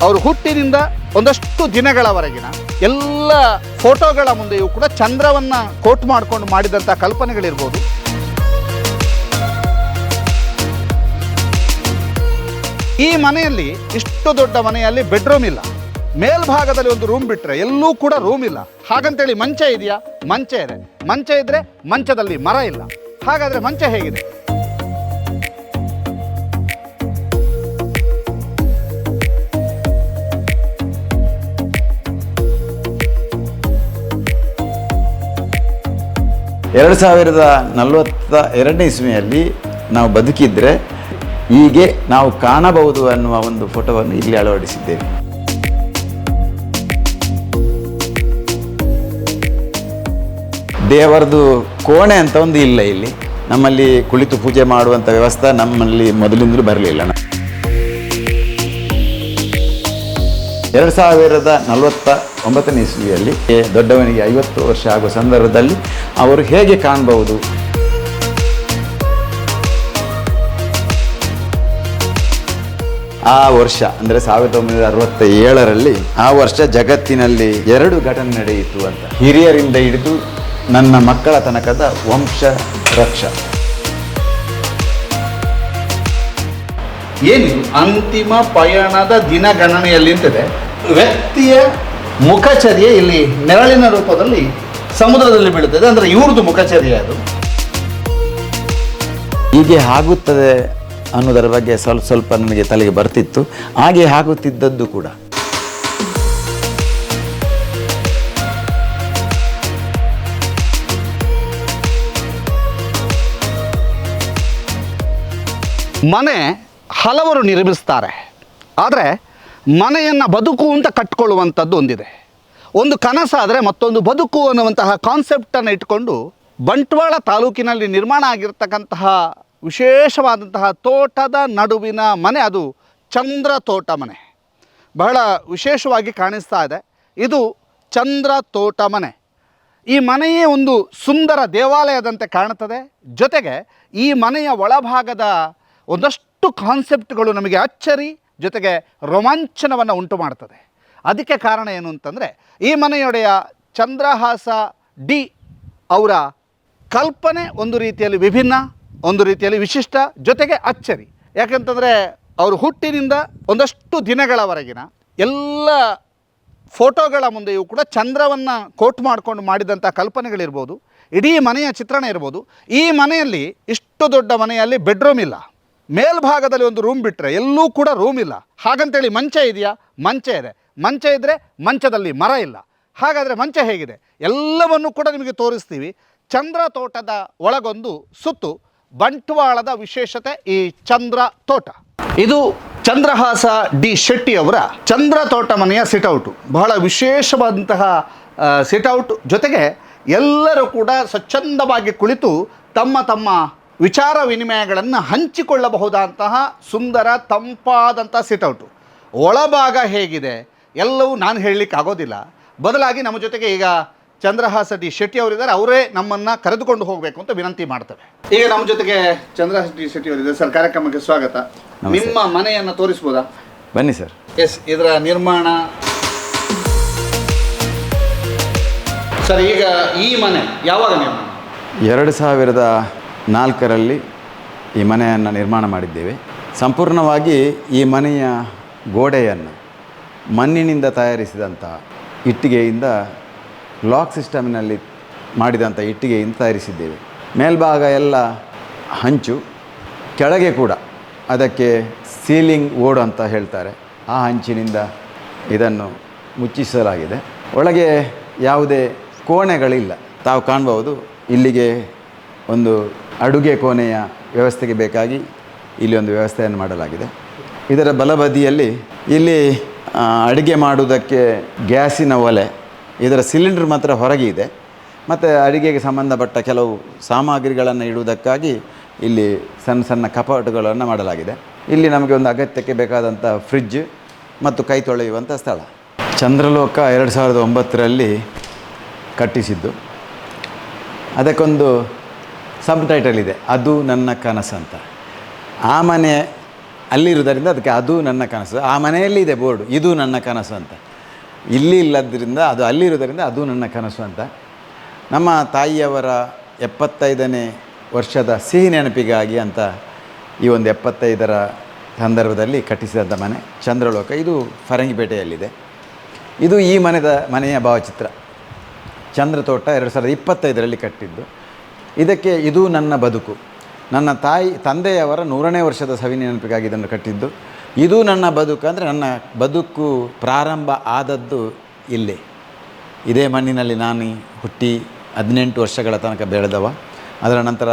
ಅವರು ಹುಟ್ಟಿನಿಂದ ಒಂದಷ್ಟು ದಿನಗಳವರೆಗಿನ ಎಲ್ಲ ಫೋಟೋಗಳ ಮುಂದೆಯೂ ಕೂಡ ಚಂದ್ರವನ್ನು ಕೋಟ್ ಮಾಡಿಕೊಂಡು ಮಾಡಿದಂಥ ಕಲ್ಪನೆಗಳಿರ್ಬೋದು. ಈ ಮನೆಯಲ್ಲಿ, ಇಷ್ಟು ದೊಡ್ಡ ಮನೆಯಲ್ಲಿ ಬೆಡ್ರೂಮ್ ಇಲ್ಲ, ಮೇಲ್ಭಾಗದಲ್ಲಿ ಒಂದು ರೂಮ್ ಬಿಟ್ಟರೆ ಎಲ್ಲೂ ಕೂಡ ರೂಮ್ ಇಲ್ಲ. ಹಾಗಂತೇಳಿ ಮಂಚ ಇದೆಯಾ? ಮಂಚ ಇದೆ. ಮಂಚ ಇದ್ದರೆ ಮಂಚದಲ್ಲಿ ಮರ ಇಲ್ಲ. ಹಾಗಾದರೆ ಮಂಚ ಹೇಗಿದೆ? ಎರಡು 2042ನೇ ಇಸ್ವಿಯಲ್ಲಿ ನಾವು ಬದುಕಿದ್ರೆ ಹೀಗೆ ನಾವು ಕಾಣಬಹುದು ಅನ್ನುವ ಒಂದು ಫೋಟೋವನ್ನು ಇಲ್ಲಿ ಅಳವಡಿಸಿದ್ದೇವೆ. ದೇವರದು ಕೋಣೆ ಅಂತ ಒಂದು ಇಲ್ಲ ಇಲ್ಲಿ. ನಮ್ಮಲ್ಲಿ ಕುಳಿತು ಪೂಜೆ ಮಾಡುವಂಥ ವ್ಯವಸ್ಥೆ ನಮ್ಮಲ್ಲಿ ಮೊದಲಿಂದಲೂ ಬರಲಿಲ್ಲ. 2049ನೇ ಇಸ್ವಿಯಲ್ಲಿ ದೊಡ್ಡವನಿಗೆ 50 ವರ್ಷ ಆಗುವ ಸಂದರ್ಭದಲ್ಲಿ ಅವರು ಹೇಗೆ ಕಾಣಬಹುದು, ಆ ವರ್ಷ ಅಂದರೆ 1967ರಲ್ಲಿ ಆ ವರ್ಷ ಜಗತ್ತಿನಲ್ಲಿ 2 ಘಟನೆ ನಡೆಯಿತು ಅಂತ. ಹಿರಿಯರಿಂದ ಹಿಡಿದು ನನ್ನ ಮಕ್ಕಳ ತನಕದ ವಂಶ ರಕ್ಷ. ಏನಿದು ಅಂತಿಮ ಪಯಣದ ದಿನಗಣನೆಯಲ್ಲಿ ನಿಂತಿದೆ. ವ್ಯಕ್ತಿಯ ಮುಖಚರ್ಯೆ ಇಲ್ಲಿ ನೆರಳಿನ ರೂಪದಲ್ಲಿ ಸಮುದ್ರದಲ್ಲಿ ಬೀಳುತ್ತದೆ. ಅಂದರೆ ಇವ್ರದ್ದು ಮುಖಚರ್ಯೆ ಅದು. ಹೀಗೆ ಆಗುತ್ತದೆ ಅನ್ನೋದರ ಬಗ್ಗೆ ಸ್ವಲ್ಪ ನನಗೆ ತಲೆಗೆ ಬರ್ತಿತ್ತು. ಹಾಗೆ ಆಗುತ್ತಿದ್ದದ್ದು ಕೂಡ. ಮನೆ ಹಲವರು ನಿರ್ಮಿಸ್ತಾರೆ, ಆದರೆ ಮನೆಯನ್ನು ಬದುಕು ಅಂತ ಕಟ್ಕೊಳ್ಳುವಂಥದ್ದು ಒಂದಿದೆ. ಒಂದು ಕನಸಾದರೆ ಮತ್ತೊಂದು ಬದುಕು ಅನ್ನುವಂತಹ ಕಾನ್ಸೆಪ್ಟನ್ನು ಇಟ್ಕೊಂಡು ಬಂಟ್ವಾಳ ತಾಲೂಕಿನಲ್ಲಿ ನಿರ್ಮಾಣ ಆಗಿರ್ತಕ್ಕಂತಹ ವಿಶೇಷವಾದಂತಹ ತೋಟದ ನಡುವಿನ ಮನೆ, ಅದು ಚಂದ್ರ ತೋಟ ಮನೆ. ಬಹಳ ವಿಶೇಷವಾಗಿ ಕಾಣಿಸ್ತಾ ಇದೆ. ಇದು ಚಂದ್ರ ತೋಟ ಮನೆ. ಈ ಮನೆಯೇ ಒಂದು ಸುಂದರ ದೇವಾಲಯದಂತೆ ಕಾಣುತ್ತದೆ. ಜೊತೆಗೆ ಈ ಮನೆಯ ಒಳಭಾಗದ ಒಂದಷ್ಟು ಕಾನ್ಸೆಪ್ಟ್ಗಳು ನಮಗೆ ಅಚ್ಚರಿ ಜೊತೆಗೆ ರೋಮಾಂಚನವನ್ನು ಉಂಟು ಮಾಡ್ತದೆ. ಅದಕ್ಕೆ ಕಾರಣ ಏನು ಅಂತಂದರೆ, ಈ ಮನೆಯೊಡೆಯ ಚಂದ್ರಹಾಸ ಡಿ ಅವರ ಕಲ್ಪನೆ ಒಂದು ರೀತಿಯಲ್ಲಿ ವಿಭಿನ್ನ, ಒಂದು ರೀತಿಯಲ್ಲಿ ವಿಶಿಷ್ಟ, ಜೊತೆಗೆ ಅಚ್ಚರಿ. ಯಾಕೆಂತಂದರೆ ಅವರು ಹುಟ್ಟಿನಿಂದ ಒಂದಷ್ಟು ದಿನಗಳವರೆಗಿನ ಎಲ್ಲ ಫೋಟೋಗಳ ಮುಂದೆಯೂ ಕೂಡ ಚಂದ್ರವನ್ನು ಕೋಟ್ ಮಾಡಿಕೊಂಡು ಮಾಡಿದಂಥ ಕಲ್ಪನೆಗಳಿರ್ಬೋದು, ಇಡೀ ಮನೆಯ ಚಿತ್ರಣ ಇರ್ಬೋದು. ಈ ಮನೆಯಲ್ಲಿ, ಇಷ್ಟು ದೊಡ್ಡ ಮನೆಯಲ್ಲಿ ಬೆಡ್ರೂಮ್ ಇಲ್ಲ, ಮೇಲ್ಭಾಗದಲ್ಲಿ ಒಂದು ರೂಮ್ ಬಿಟ್ಟರೆ ಎಲ್ಲೂ ಕೂಡ ರೂಮ್ ಇಲ್ಲ. ಹಾಗಂತೇಳಿ ಮಂಚ ಇದೆಯಾ? ಮಂಚ ಇದೆ. ಮಂಚ ಇದ್ದರೆ ಮಂಚದಲ್ಲಿ ಮರ ಇಲ್ಲ. ಹಾಗಾದರೆ ಮಂಚ ಹೇಗಿದೆ? ಎಲ್ಲವನ್ನು ಕೂಡ ನಿಮಗೆ ತೋರಿಸ್ತೀವಿ. ಚಂದ್ರ ತೋಟದ ಒಳಗೊಂದು ಸುತ್ತು ಬಂಟ್ವಾಳದ ವಿಶೇಷತೆ ಈ ಚಂದ್ರ ತೋಟ. ಇದು ಚಂದ್ರಹಾಸ ಡಿ ಶೆಟ್ಟಿ ಅವರ ಚಂದ್ರ ತೋಟ ಮನೆಯ ಸಿಟೌಟು. ಬಹಳ ವಿಶೇಷವಾದಂತಹ ಸಿಟೌಟ್. ಜೊತೆಗೆ ಎಲ್ಲರೂ ಕೂಡ ಸ್ವಚ್ಛಂದವಾಗಿ ಕುಳಿತು ತಮ್ಮ ತಮ್ಮ ವಿಚಾರ ವಿನಿಮಯಗಳನ್ನು ಹಂಚಿಕೊಳ್ಳಬಹುದಂತಹ ಸುಂದರ ತಂಪಾದಂಥ ಸಿಟೌಟು. ಒಳಭಾಗ ಹೇಗಿದೆ ಎಲ್ಲವೂ ನಾನು ಹೇಳಲಿಕ್ಕೆ ಆಗೋದಿಲ್ಲ. ಬದಲಾಗಿ ನಮ್ಮ ಜೊತೆಗೆ ಈಗ ಚಂದ್ರಹಾಸ ಡಿ ಶೆಟ್ಟಿ ಅವರಿದ್ದಾರೆ. ಅವರೇ ನಮ್ಮನ್ನು ಕರೆದುಕೊಂಡು ಹೋಗಬೇಕು ಅಂತ ವಿನಂತಿ ಮಾಡ್ತೇವೆ. ಈಗ ನಮ್ಮ ಜೊತೆಗೆ ಚಂದ್ರಹಾಸ ಡಿ ಶೆಟ್ಟಿ ಅವರಿದ್ದಾರೆ. ಸರ್, ಕಾರ್ಯಕ್ರಮಕ್ಕೆ ಸ್ವಾಗತ. ನಿಮ್ಮ ಮನೆಯನ್ನು ತೋರಿಸ್ಬೋದಾ? ಬನ್ನಿ ಸರ್. ಎಸ್, ಇದರ ನಿರ್ಮಾಣ ಸರ್. ಈಗ ಈ ಮನೆ ಯಾವಾಗ ನಿರ್ಮಾಣ? 2004ರಲ್ಲಿ ಈ ಮನೆಯನ್ನು ನಿರ್ಮಾಣ ಮಾಡಿದ್ದೇವೆ. ಸಂಪೂರ್ಣವಾಗಿ ಈ ಮನೆಯ ಗೋಡೆಯನ್ನು ಮಣ್ಣಿನಿಂದ ತಯಾರಿಸಿದಂಥ ಇಟ್ಟಿಗೆಯಿಂದ, ಲಾಕ್ ಸಿಸ್ಟಮ್ನಲ್ಲಿ ಮಾಡಿದಂಥ ಇಟ್ಟಿಗೆಯಿಂದ ತಯಾರಿಸಿದ್ದೇವೆ. ಮೇಲ್ಭಾಗ ಎಲ್ಲ ಹಂಚು, ಕೆಳಗೆ ಕೂಡ ಅದಕ್ಕೆ ಸೀಲಿಂಗ್ ಓಡು ಅಂತ ಹೇಳ್ತಾರೆ, ಆ ಹಂಚಿನಿಂದ ಇದನ್ನು ಮುಚ್ಚಿಸಲಾಗಿದೆ. ಒಳಗೆ ಯಾವುದೇ ಕೋಣೆಗಳಿಲ್ಲ. ತಾವು ಕಾಣ್ಬೋದು, ಇಲ್ಲಿಗೆ ಒಂದು ಅಡುಗೆ ಕೋಣೆಯ ವ್ಯವಸ್ಥೆಗೆ ಬೇಕಾಗಿ ಇಲ್ಲಿ ಒಂದು ವ್ಯವಸ್ಥೆಯನ್ನು ಮಾಡಲಾಗಿದೆ. ಇದರ ಬಲಬದಿಯಲ್ಲಿ ಇಲ್ಲಿ ಅಡುಗೆ ಮಾಡುವುದಕ್ಕೆ ಗ್ಯಾಸಿನ ಒಲೆ, ಇದರ ಸಿಲಿಂಡರ್ ಮಾತ್ರ ಹೊರಗೆ ಇದೆ. ಮತ್ತು ಅಡುಗೆಗೆ ಸಂಬಂಧಪಟ್ಟ ಕೆಲವು ಸಾಮಗ್ರಿಗಳನ್ನು ಇಡುವುದಕ್ಕಾಗಿ ಇಲ್ಲಿ ಸಣ್ಣ ಸಣ್ಣ ಕಪಾಟುಗಳನ್ನು ಮಾಡಲಾಗಿದೆ. ಇಲ್ಲಿ ನಮಗೆ ಒಂದು ಅಗತ್ಯಕ್ಕೆ ಬೇಕಾದಂಥ ಫ್ರಿಡ್ಜ್ ಮತ್ತು ಕೈ ತೊಳೆಯುವಂಥ ಸ್ಥಳ. ಚಂದ್ರಲೋಕ 2009ರಲ್ಲಿ ಕಟ್ಟಿಸಿದ್ದು. ಅದಕ್ಕೊಂದು ಸಬ್ ಟೈಟಲ್ ಇದೆ, ಅದು ನನ್ನ ಕನಸಂತ. ಆ ಮನೆ ಅಲ್ಲಿರುವುದರಿಂದ ಅದಕ್ಕೆ ಅದು ನನ್ನ ಕನಸು. ಆ ಮನೆಯಲ್ಲಿ ಇದೆ ಬೋರ್ಡು, ಇದು ನನ್ನ ಕನಸು ಅಂತ. ಇಲ್ಲಿ ಇಲ್ಲದ್ರಿಂದ ಅದು ಅಲ್ಲಿರುವುದರಿಂದ ಅದು ನನ್ನ ಕನಸು ಅಂತ. ನಮ್ಮ ತಾಯಿಯವರ 75ನೇ ವರ್ಷದ ಸಿಹಿ ನೆನಪಿಗಾಗಿ ಅಂತ ಈ ಒಂದು 75ರ ಸಂದರ್ಭದಲ್ಲಿ ಕಟ್ಟಿಸಿದಂಥ ಮನೆ ಚಂದ್ರಲೋಕ. ಇದು ಫರಂಗಿಪೇಟೆಯಲ್ಲಿದೆ. ಇದು ಈ ಮನೆಯ ಭಾವಚಿತ್ರ. ಚಂದ್ರತೋಟ 2025ರಲ್ಲಿ ಕಟ್ಟಿದ್ದು. ಇದಕ್ಕೆ ಇದು ನನ್ನ ಬದುಕು, ನನ್ನ ತಂದೆಯವರ 100ನೇ ವರ್ಷದ ಸವಿ ನೆನಪಿಗಾಗಿ ಇದನ್ನು ಕಟ್ಟಿದ್ದು. ಇದು ನನ್ನ ಬದುಕು ಅಂದರೆ ನನ್ನ ಬದುಕು ಪ್ರಾರಂಭ ಆದದ್ದು ಇಲ್ಲೇ, ಇದೇ ಮಣ್ಣಿನಲ್ಲಿ ನಾನು ಹುಟ್ಟಿ 18 ವರ್ಷಗಳ ತನಕ ಬೆಳೆದವ. ಅದರ ನಂತರ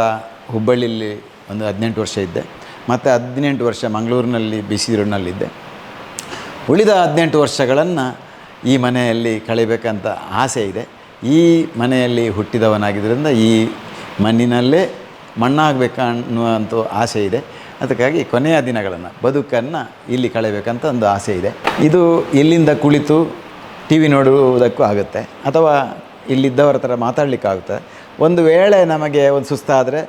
ಹುಬ್ಬಳ್ಳಿಯಲ್ಲಿ ಒಂದು 18 ವರ್ಷ ಇದ್ದೆ, ಮತ್ತು 18 ವರ್ಷ ಮಂಗಳೂರಿನಲ್ಲಿ ಬಿಸಿಯೂರಿನಲ್ಲಿದ್ದೆ. ಉಳಿದ 18 ವರ್ಷಗಳನ್ನು ಈ ಮನೆಯಲ್ಲಿ ಕಳಿಬೇಕಂತ ಆಸೆ ಇದೆ. ಈ ಮನೆಯಲ್ಲಿ ಹುಟ್ಟಿದವನಾಗಿದ್ದರಿಂದ ಈ ಮಣ್ಣಿನಲ್ಲೇ ಮಣ್ಣಾಗಬೇಕನ್ನುವಂಥ ಆಸೆ ಇದೆ. ಅದಕ್ಕಾಗಿ ಕೊನೆಯ ದಿನಗಳನ್ನು ಬದುಕನ್ನು ಇಲ್ಲಿ ಕಳೆಯಬೇಕಂತ ಒಂದು ಆಸೆ ಇದೆ. ಇದು ಇಲ್ಲಿಂದ ಕುಳಿತು ಟಿ ವಿ ನೋಡುವುದಕ್ಕೂ ಆಗುತ್ತೆ, ಅಥವಾ ಇಲ್ಲಿದ್ದವರ ಥರ ಮಾತಾಡಲಿಕ್ಕಾಗುತ್ತೆ. ಒಂದು ವೇಳೆ ನಮಗೆ ಒಂದು ಸುಸ್ತಾದರೆ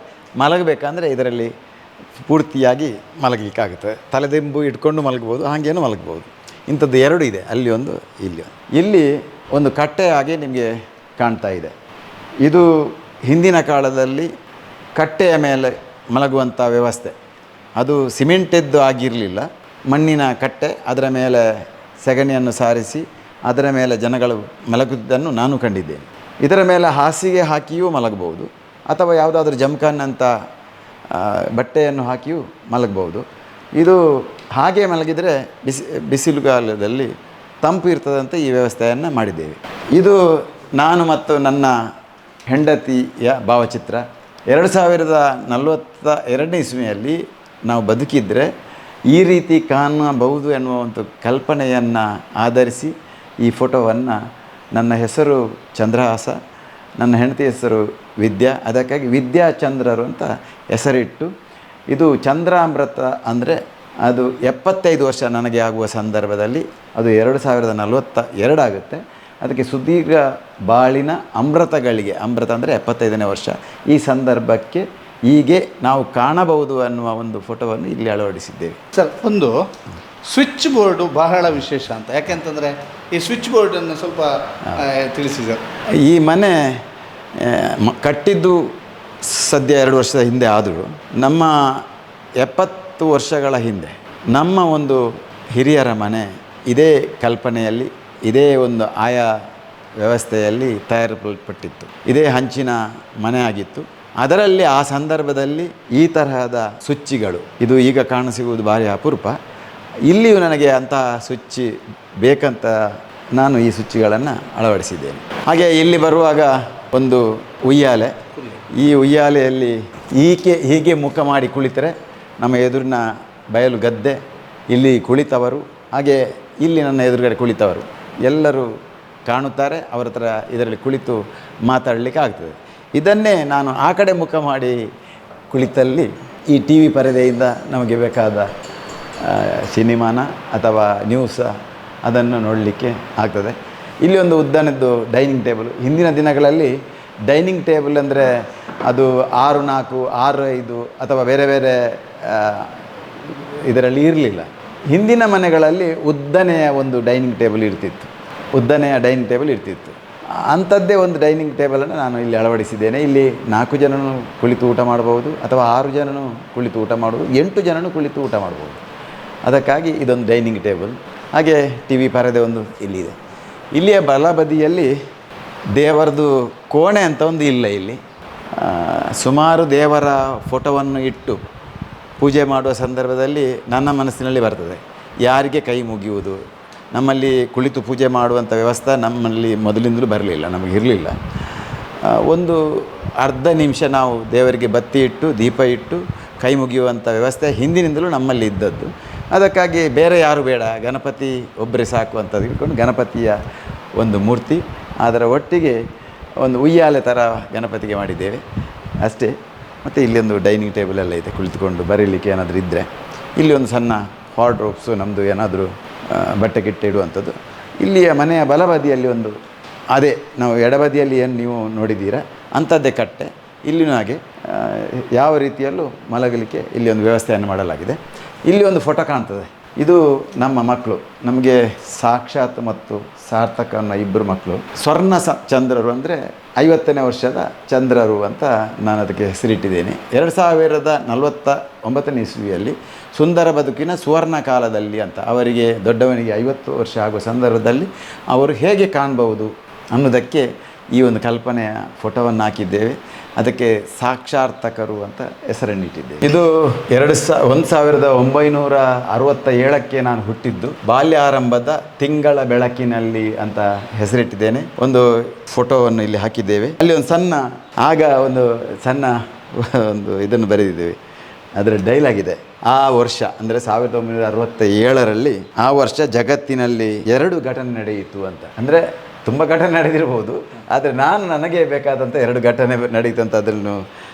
ಮಲಗಬೇಕಂದ್ರೆ ಇದರಲ್ಲಿ ಪೂರ್ತಿಯಾಗಿ ಮಲಗಲಿಕ್ಕಾಗುತ್ತೆ. ತಲೆದಿಂಬು ಇಟ್ಕೊಂಡು ಮಲಗ್ಬೋದು, ಹಾಗೇನು ಮಲಗ್ಬೋದು. ಇಂಥದ್ದು 2 ಇದೆ, ಅಲ್ಲಿ ಒಂದು ಇಲ್ಲಿ. ಇಲ್ಲಿ ಒಂದು ಕಟ್ಟೆಯಾಗಿ ನಿಮಗೆ ಕಾಣ್ತಾ ಇದೆ. ಇದು ಹಿಂದಿನ ಕಾಲದಲ್ಲಿ ಕಟ್ಟೆಯ ಮೇಲೆ ಮಲಗುವಂಥ ವ್ಯವಸ್ಥೆ. ಅದು ಸಿಮೆಂಟದ್ದು ಆಗಿರಲಿಲ್ಲ, ಮಣ್ಣಿನ ಕಟ್ಟೆ, ಅದರ ಮೇಲೆ ಸೆಗಣಿಯನ್ನು ಸಾರಿಸಿ ಅದರ ಮೇಲೆ ಜನಗಳು ಮಲಗುವುದನ್ನು ನಾನು ಕಂಡಿದ್ದೇನೆ. ಇದರ ಮೇಲೆ ಹಾಸಿಗೆ ಹಾಕಿಯೂ ಮಲಗಬಹುದು, ಅಥವಾ ಯಾವುದಾದ್ರೂ ಜಮ್ಖಾನ್ನಂಥ ಬಟ್ಟೆಯನ್ನು ಹಾಕಿಯೂ ಮಲಗಬಹುದು. ಇದು ಹಾಗೆ ಮಲಗಿದರೆ ಬಿಸಿಲುಗಾಲದಲ್ಲಿ ತಂಪು ಇರ್ತದಂತೆ ಈ ವ್ಯವಸ್ಥೆಯನ್ನು ಮಾಡಿದ್ದೇವೆ. ಇದು ನಾನು ಮತ್ತು ನನ್ನ ಹೆಂಡತಿಯ ಭಾವಚಿತ್ರ. 2042ನೇ ಇಸ್ವಿಯಲ್ಲಿ ನಾವು ಬದುಕಿದರೆ ಈ ರೀತಿ ಕಾಣಬಹುದು ಎನ್ನುವ ಒಂದು ಕಲ್ಪನೆಯನ್ನು ಆಧರಿಸಿ ಈ ಫೋಟೋವನ್ನು, ನನ್ನ ಹೆಸರು ಚಂದ್ರಹಾಸ, ನನ್ನ ಹೆಂಡತಿ ಹೆಸರು ವಿದ್ಯಾ, ಅದಕ್ಕಾಗಿ ವಿದ್ಯಾಚಂದ್ರರು ಅಂತ ಹೆಸರಿಟ್ಟು, ಇದು ಚಂದ್ರಾಮೃತ ಅಂದರೆ ಅದು 75 ವರ್ಷ ನನಗೆ ಆಗುವ ಸಂದರ್ಭದಲ್ಲಿ ಅದು 2042 ಆಗುತ್ತೆ. ಅದಕ್ಕೆ ಸುದೀರ್ಘ ಬಾಳಿನ ಅಮೃತಗಳಿಗೆ, ಅಮೃತ ಅಂದರೆ 75ನೇ ವರ್ಷ, ಈ ಸಂದರ್ಭಕ್ಕೆ ಹೀಗೆ ನಾವು ಕಾಣಬಹುದು ಅನ್ನುವ ಒಂದು ಫೋಟೋವನ್ನು ಇಲ್ಲಿ ಅಳವಡಿಸಿದ್ದೇವೆ. ಸರ್, ಒಂದು ಸ್ವಿಚ್ ಬೋರ್ಡು ಬಹಳ ವಿಶೇಷ ಅಂತ, ಯಾಕೆಂತಂದರೆ ಈ ಸ್ವಿಚ್ ಬೋರ್ಡನ್ನು ಸ್ವಲ್ಪ ತಿಳಿಸಿ ಸರ್. ಈ ಮನೆ ಕಟ್ಟಿದ್ದು ಸದ್ಯ 2 ವರ್ಷದ ಹಿಂದೆ ಆದರೂ, ನಮ್ಮ 70 ವರ್ಷಗಳ ಹಿಂದೆ ನಮ್ಮ ಒಂದು ಹಿರಿಯರ ಮನೆ ಇದೇ ಕಲ್ಪನೆಯಲ್ಲಿ, ಇದೇ ಒಂದು ಆಯಾ ವ್ಯವಸ್ಥೆಯಲ್ಲಿ ತಯಾರಿಸಲ್ಪಟ್ಟಿತ್ತು. ಇದೇ ಹಂಚಿನ ಮನೆ ಆಗಿತ್ತು. ಅದರಲ್ಲಿ ಆ ಸಂದರ್ಭದಲ್ಲಿ ಈ ತರಹದ ಸ್ವಿಚ್ಗಳು, ಇದು ಈಗ ಕಾಣಸಿಗುವುದು ಭಾರಿ ಅಪರೂಪ. ಇಲ್ಲಿಯೂ ನನಗೆ ಅಂತಹ ಸ್ವಿಚ್ ಬೇಕಂತ ನಾನು ಈ ಸ್ವಿಚ್ಗಳನ್ನು ಅಳವಡಿಸಿದ್ದೇನೆ. ಹಾಗೆ ಇಲ್ಲಿ ಬರುವಾಗ ಒಂದು ಉಯ್ಯಾಲೆ, ಈ ಉಯ್ಯಾಲೆಯಲ್ಲಿ ಹೀಗೆ ಮುಖ ಮಾಡಿ ಕುಳಿತರೆ ನಮ್ಮ ಎದುರಿನ ಬಯಲು ಗದ್ದೆ, ಇಲ್ಲಿ ಕುಳಿತವರು, ಹಾಗೆ ಇಲ್ಲಿ ನನ್ನ ಎದುರುಗಡೆ ಕುಳಿತವರು ಎಲ್ಲರೂ ಕಾಣುತ್ತಾರೆ. ಅವರ ಹತ್ರ ಇದರಲ್ಲಿ ಕುಳಿತು ಮಾತಾಡಲಿಕ್ಕೆ ಆಗ್ತದೆ. ಇದನ್ನೇ ನಾನು ಆ ಕಡೆ ಮುಖ ಮಾಡಿ ಕುಳಿತಲ್ಲಿ ಈ ಟಿ ವಿ ಪರದೆಯಿಂದ ನಮಗೆ ಬೇಕಾದ ಸಿನಿಮಾನ ಅಥವಾ ನ್ಯೂಸ ಅದನ್ನು ನೋಡಲಿಕ್ಕೆ ಆಗ್ತದೆ. ಇಲ್ಲಿ ಒಂದು ಉದ್ದನದ್ದು ಡೈನಿಂಗ್ ಟೇಬಲ್. ಹಿಂದಿನ ದಿನಗಳಲ್ಲಿ ಡೈನಿಂಗ್ ಟೇಬಲ್ ಅಂದರೆ ಅದು 6x4, 6x5 ಅಥವಾ ಬೇರೆ ಬೇರೆ ಇದರಲ್ಲಿ ಇರಲಿಲ್ಲ. ಹಿಂದಿನ ಮನೆಗಳಲ್ಲಿ ಉದ್ದನೆಯ ಒಂದು ಡೈನಿಂಗ್ ಟೇಬಲ್ ಇರ್ತಿತ್ತು, ಉದ್ದನೆಯ ಡೈನಿಂಗ್ ಟೇಬಲ್ ಇರ್ತಿತ್ತು. ಅಂಥದ್ದೇ ಒಂದು ಡೈನಿಂಗ್ ಟೇಬಲನ್ನು ನಾನು ಇಲ್ಲಿ ಅಳವಡಿಸಿದ್ದೇನೆ. ಇಲ್ಲಿ 4 ಜನನು ಕುಳಿತು ಊಟ ಮಾಡ್ಬೋದು, ಅಥವಾ 6 ಜನನು ಕುಳಿತು ಊಟ ಮಾಡ್ಬೋದು, 8 ಜನನು ಕುಳಿತು ಊಟ ಮಾಡ್ಬೋದು. ಅದಕ್ಕಾಗಿ ಇದೊಂದು ಡೈನಿಂಗ್ ಟೇಬಲ್. ಹಾಗೆ ಟಿ ವಿ ಪರದೆ ಒಂದು ಇಲ್ಲಿದೆ. ಇಲ್ಲಿಯ ಬಲಬದಿಯಲ್ಲಿ ದೇವರದು ಕೋಣೆ ಅಂತ ಒಂದು ಇಲ್ಲ. ಇಲ್ಲಿ ಸುಮಾರು ದೇವರ ಫೋಟೋವನ್ನು ಇಟ್ಟು ಪೂಜೆ ಮಾಡುವ ಸಂದರ್ಭದಲ್ಲಿ ನನ್ನ ಮನಸ್ಸಿನಲ್ಲಿ ಬರ್ತದೆ, ಯಾರಿಗೆ ಕೈ ಮುಗಿಯುವುದು. ನಮ್ಮಲ್ಲಿ ಕುಳಿತು ಪೂಜೆ ಮಾಡುವಂಥ ವ್ಯವಸ್ಥೆ ನಮ್ಮಲ್ಲಿ ಮೊದಲಿಂದಲೂ ಬರಲಿಲ್ಲ, ನಮಗಿರಲಿಲ್ಲ. ಒಂದು ಅರ್ಧ ನಿಮಿಷ ನಾವು ದೇವರಿಗೆ ಬತ್ತಿ ಇಟ್ಟು ದೀಪ ಇಟ್ಟು ಕೈ ಮುಗಿಯುವಂಥ ವ್ಯವಸ್ಥೆ ಹಿಂದಿನಿಂದಲೂ ನಮ್ಮಲ್ಲಿ ಇದ್ದದ್ದು. ಅದಕ್ಕಾಗಿ ಬೇರೆ ಯಾರು ಬೇಡ, ಗಣಪತಿ ಒಬ್ಬರೇ ಸಾಕು ಅಂತ ತಿಳ್ಕೊಂಡು ಗಣಪತಿಯ ಒಂದು ಮೂರ್ತಿ, ಅದರ ಒಟ್ಟಿಗೆ ಒಂದು ಉಯ್ಯಾಲೆ ಥರ ಗಣಪತಿಗೆ ಮಾಡಿದ್ದೇವೆ ಅಷ್ಟೇ. ಮತ್ತು ಇಲ್ಲಿ ಒಂದು ಡೈನಿಂಗ್ ಟೇಬಲ್ ಎಲ್ಲ ಇದೆ, ಕುಳಿತುಕೊಂಡು ಬರೀಲಿಕ್ಕೆ ಏನಾದರೂ ಇದ್ದರೆ. ಇಲ್ಲಿ ಒಂದು ಸಣ್ಣ ವಾರ್ಡ್ರೋಬ್ಸು, ನಮ್ಮದು ಏನಾದರೂ ಬಟ್ಟೆ ಗಿಟ್ಟೆ ಇಡುವಂಥದ್ದು. ಇಲ್ಲಿಯ ಮನೆಯ ಬಲಬದಿಯಲ್ಲಿ ಒಂದು, ಅದೇ ನಾವು ಎಡಬದಿಯಲ್ಲಿ ಏನು ನೀವು ನೋಡಿದ್ದೀರಾ ಅಂಥದ್ದೇ ಕಟ್ಟೆ. ಇಲ್ಲಿನೂ ಹಾಗೆ ಯಾವ ರೀತಿಯಲ್ಲೂ ಮಲಗಲಿಕ್ಕೆ ಇಲ್ಲಿ ಒಂದು ವ್ಯವಸ್ಥೆಯನ್ನು ಮಾಡಲಾಗಿದೆ. ಇಲ್ಲಿ ಒಂದು ಫೋಟೋ ಕಾಣ್ತದೆ. ಇದು ನಮ್ಮ ಮಕ್ಕಳು, ನಮಗೆ ಸಾಕ್ಷಾತ್ ಮತ್ತು ಸಾರ್ಥಕ ಅನ್ನೋ ಇಬ್ಬರು ಮಕ್ಕಳು. ಸ್ವರ್ಣ ಚಂದ್ರರು ಅಂದರೆ 50ನೇ ವರ್ಷದ ಚಂದ್ರರು ಅಂತ ನಾನು ಅದಕ್ಕೆ ಹೆಸರಿಟ್ಟಿದ್ದೇನೆ. 2049ನೇ ಇಸ್ವಿಯಲ್ಲಿ ಸುಂದರ ಬದುಕಿನ ಸುವರ್ಣ ಕಾಲದಲ್ಲಿ ಅಂತ, ಅವರಿಗೆ ದೊಡ್ಡವನಿಗೆ 50 ವರ್ಷ ಆಗುವ ಸಂದರ್ಭದಲ್ಲಿ ಅವರು ಹೇಗೆ ಕಾಣಬಹುದು ಅನ್ನೋದಕ್ಕೆ ಈ ಒಂದು ಕಲ್ಪನೆಯ ಫೋಟೋವನ್ನು ಹಾಕಿದ್ದೇವೆ. ಅದಕ್ಕೆ ಸಾಕ್ಷಾರ್ಥಕರು ಅಂತ ಹೆಸರನ್ನಿಟ್ಟಿದ್ದೇವೆ. ಇದು 1967ಕ್ಕೆ ನಾನು ಹುಟ್ಟಿದ್ದು. ಬಾಲ್ಯಾರಂಭದ ತಿಂಗಳ ಬೆಳಕಿನಲ್ಲಿ ಅಂತ ಹೆಸರಿಟ್ಟಿದ್ದೇನೆ. ಒಂದು ಫೋಟೋವನ್ನು ಇಲ್ಲಿ ಹಾಕಿದ್ದೇವೆ. ಅಲ್ಲಿ ಒಂದು ಸಣ್ಣ ಇದನ್ನು ಬರೆದಿದ್ದೇವೆ. ಅದರ ಡೈಲಾಗ್ ಇದೆ. ಆ ವರ್ಷ ಅಂದರೆ 1967ರಲ್ಲಿ ಆ ವರ್ಷ ಜಗತ್ತಿನಲ್ಲಿ 2 ಘಟನೆ ನಡೆಯಿತು ಅಂತ. ಅಂದರೆ ತುಂಬ ಘಟನೆ ನಡೆದಿರ್ಬೋದು, ಆದರೆ ನನಗೆ ಬೇಕಾದಂಥ 2 ಘಟನೆ ನಡೆಯಿತು ಅಂತ ಅದನ್ನು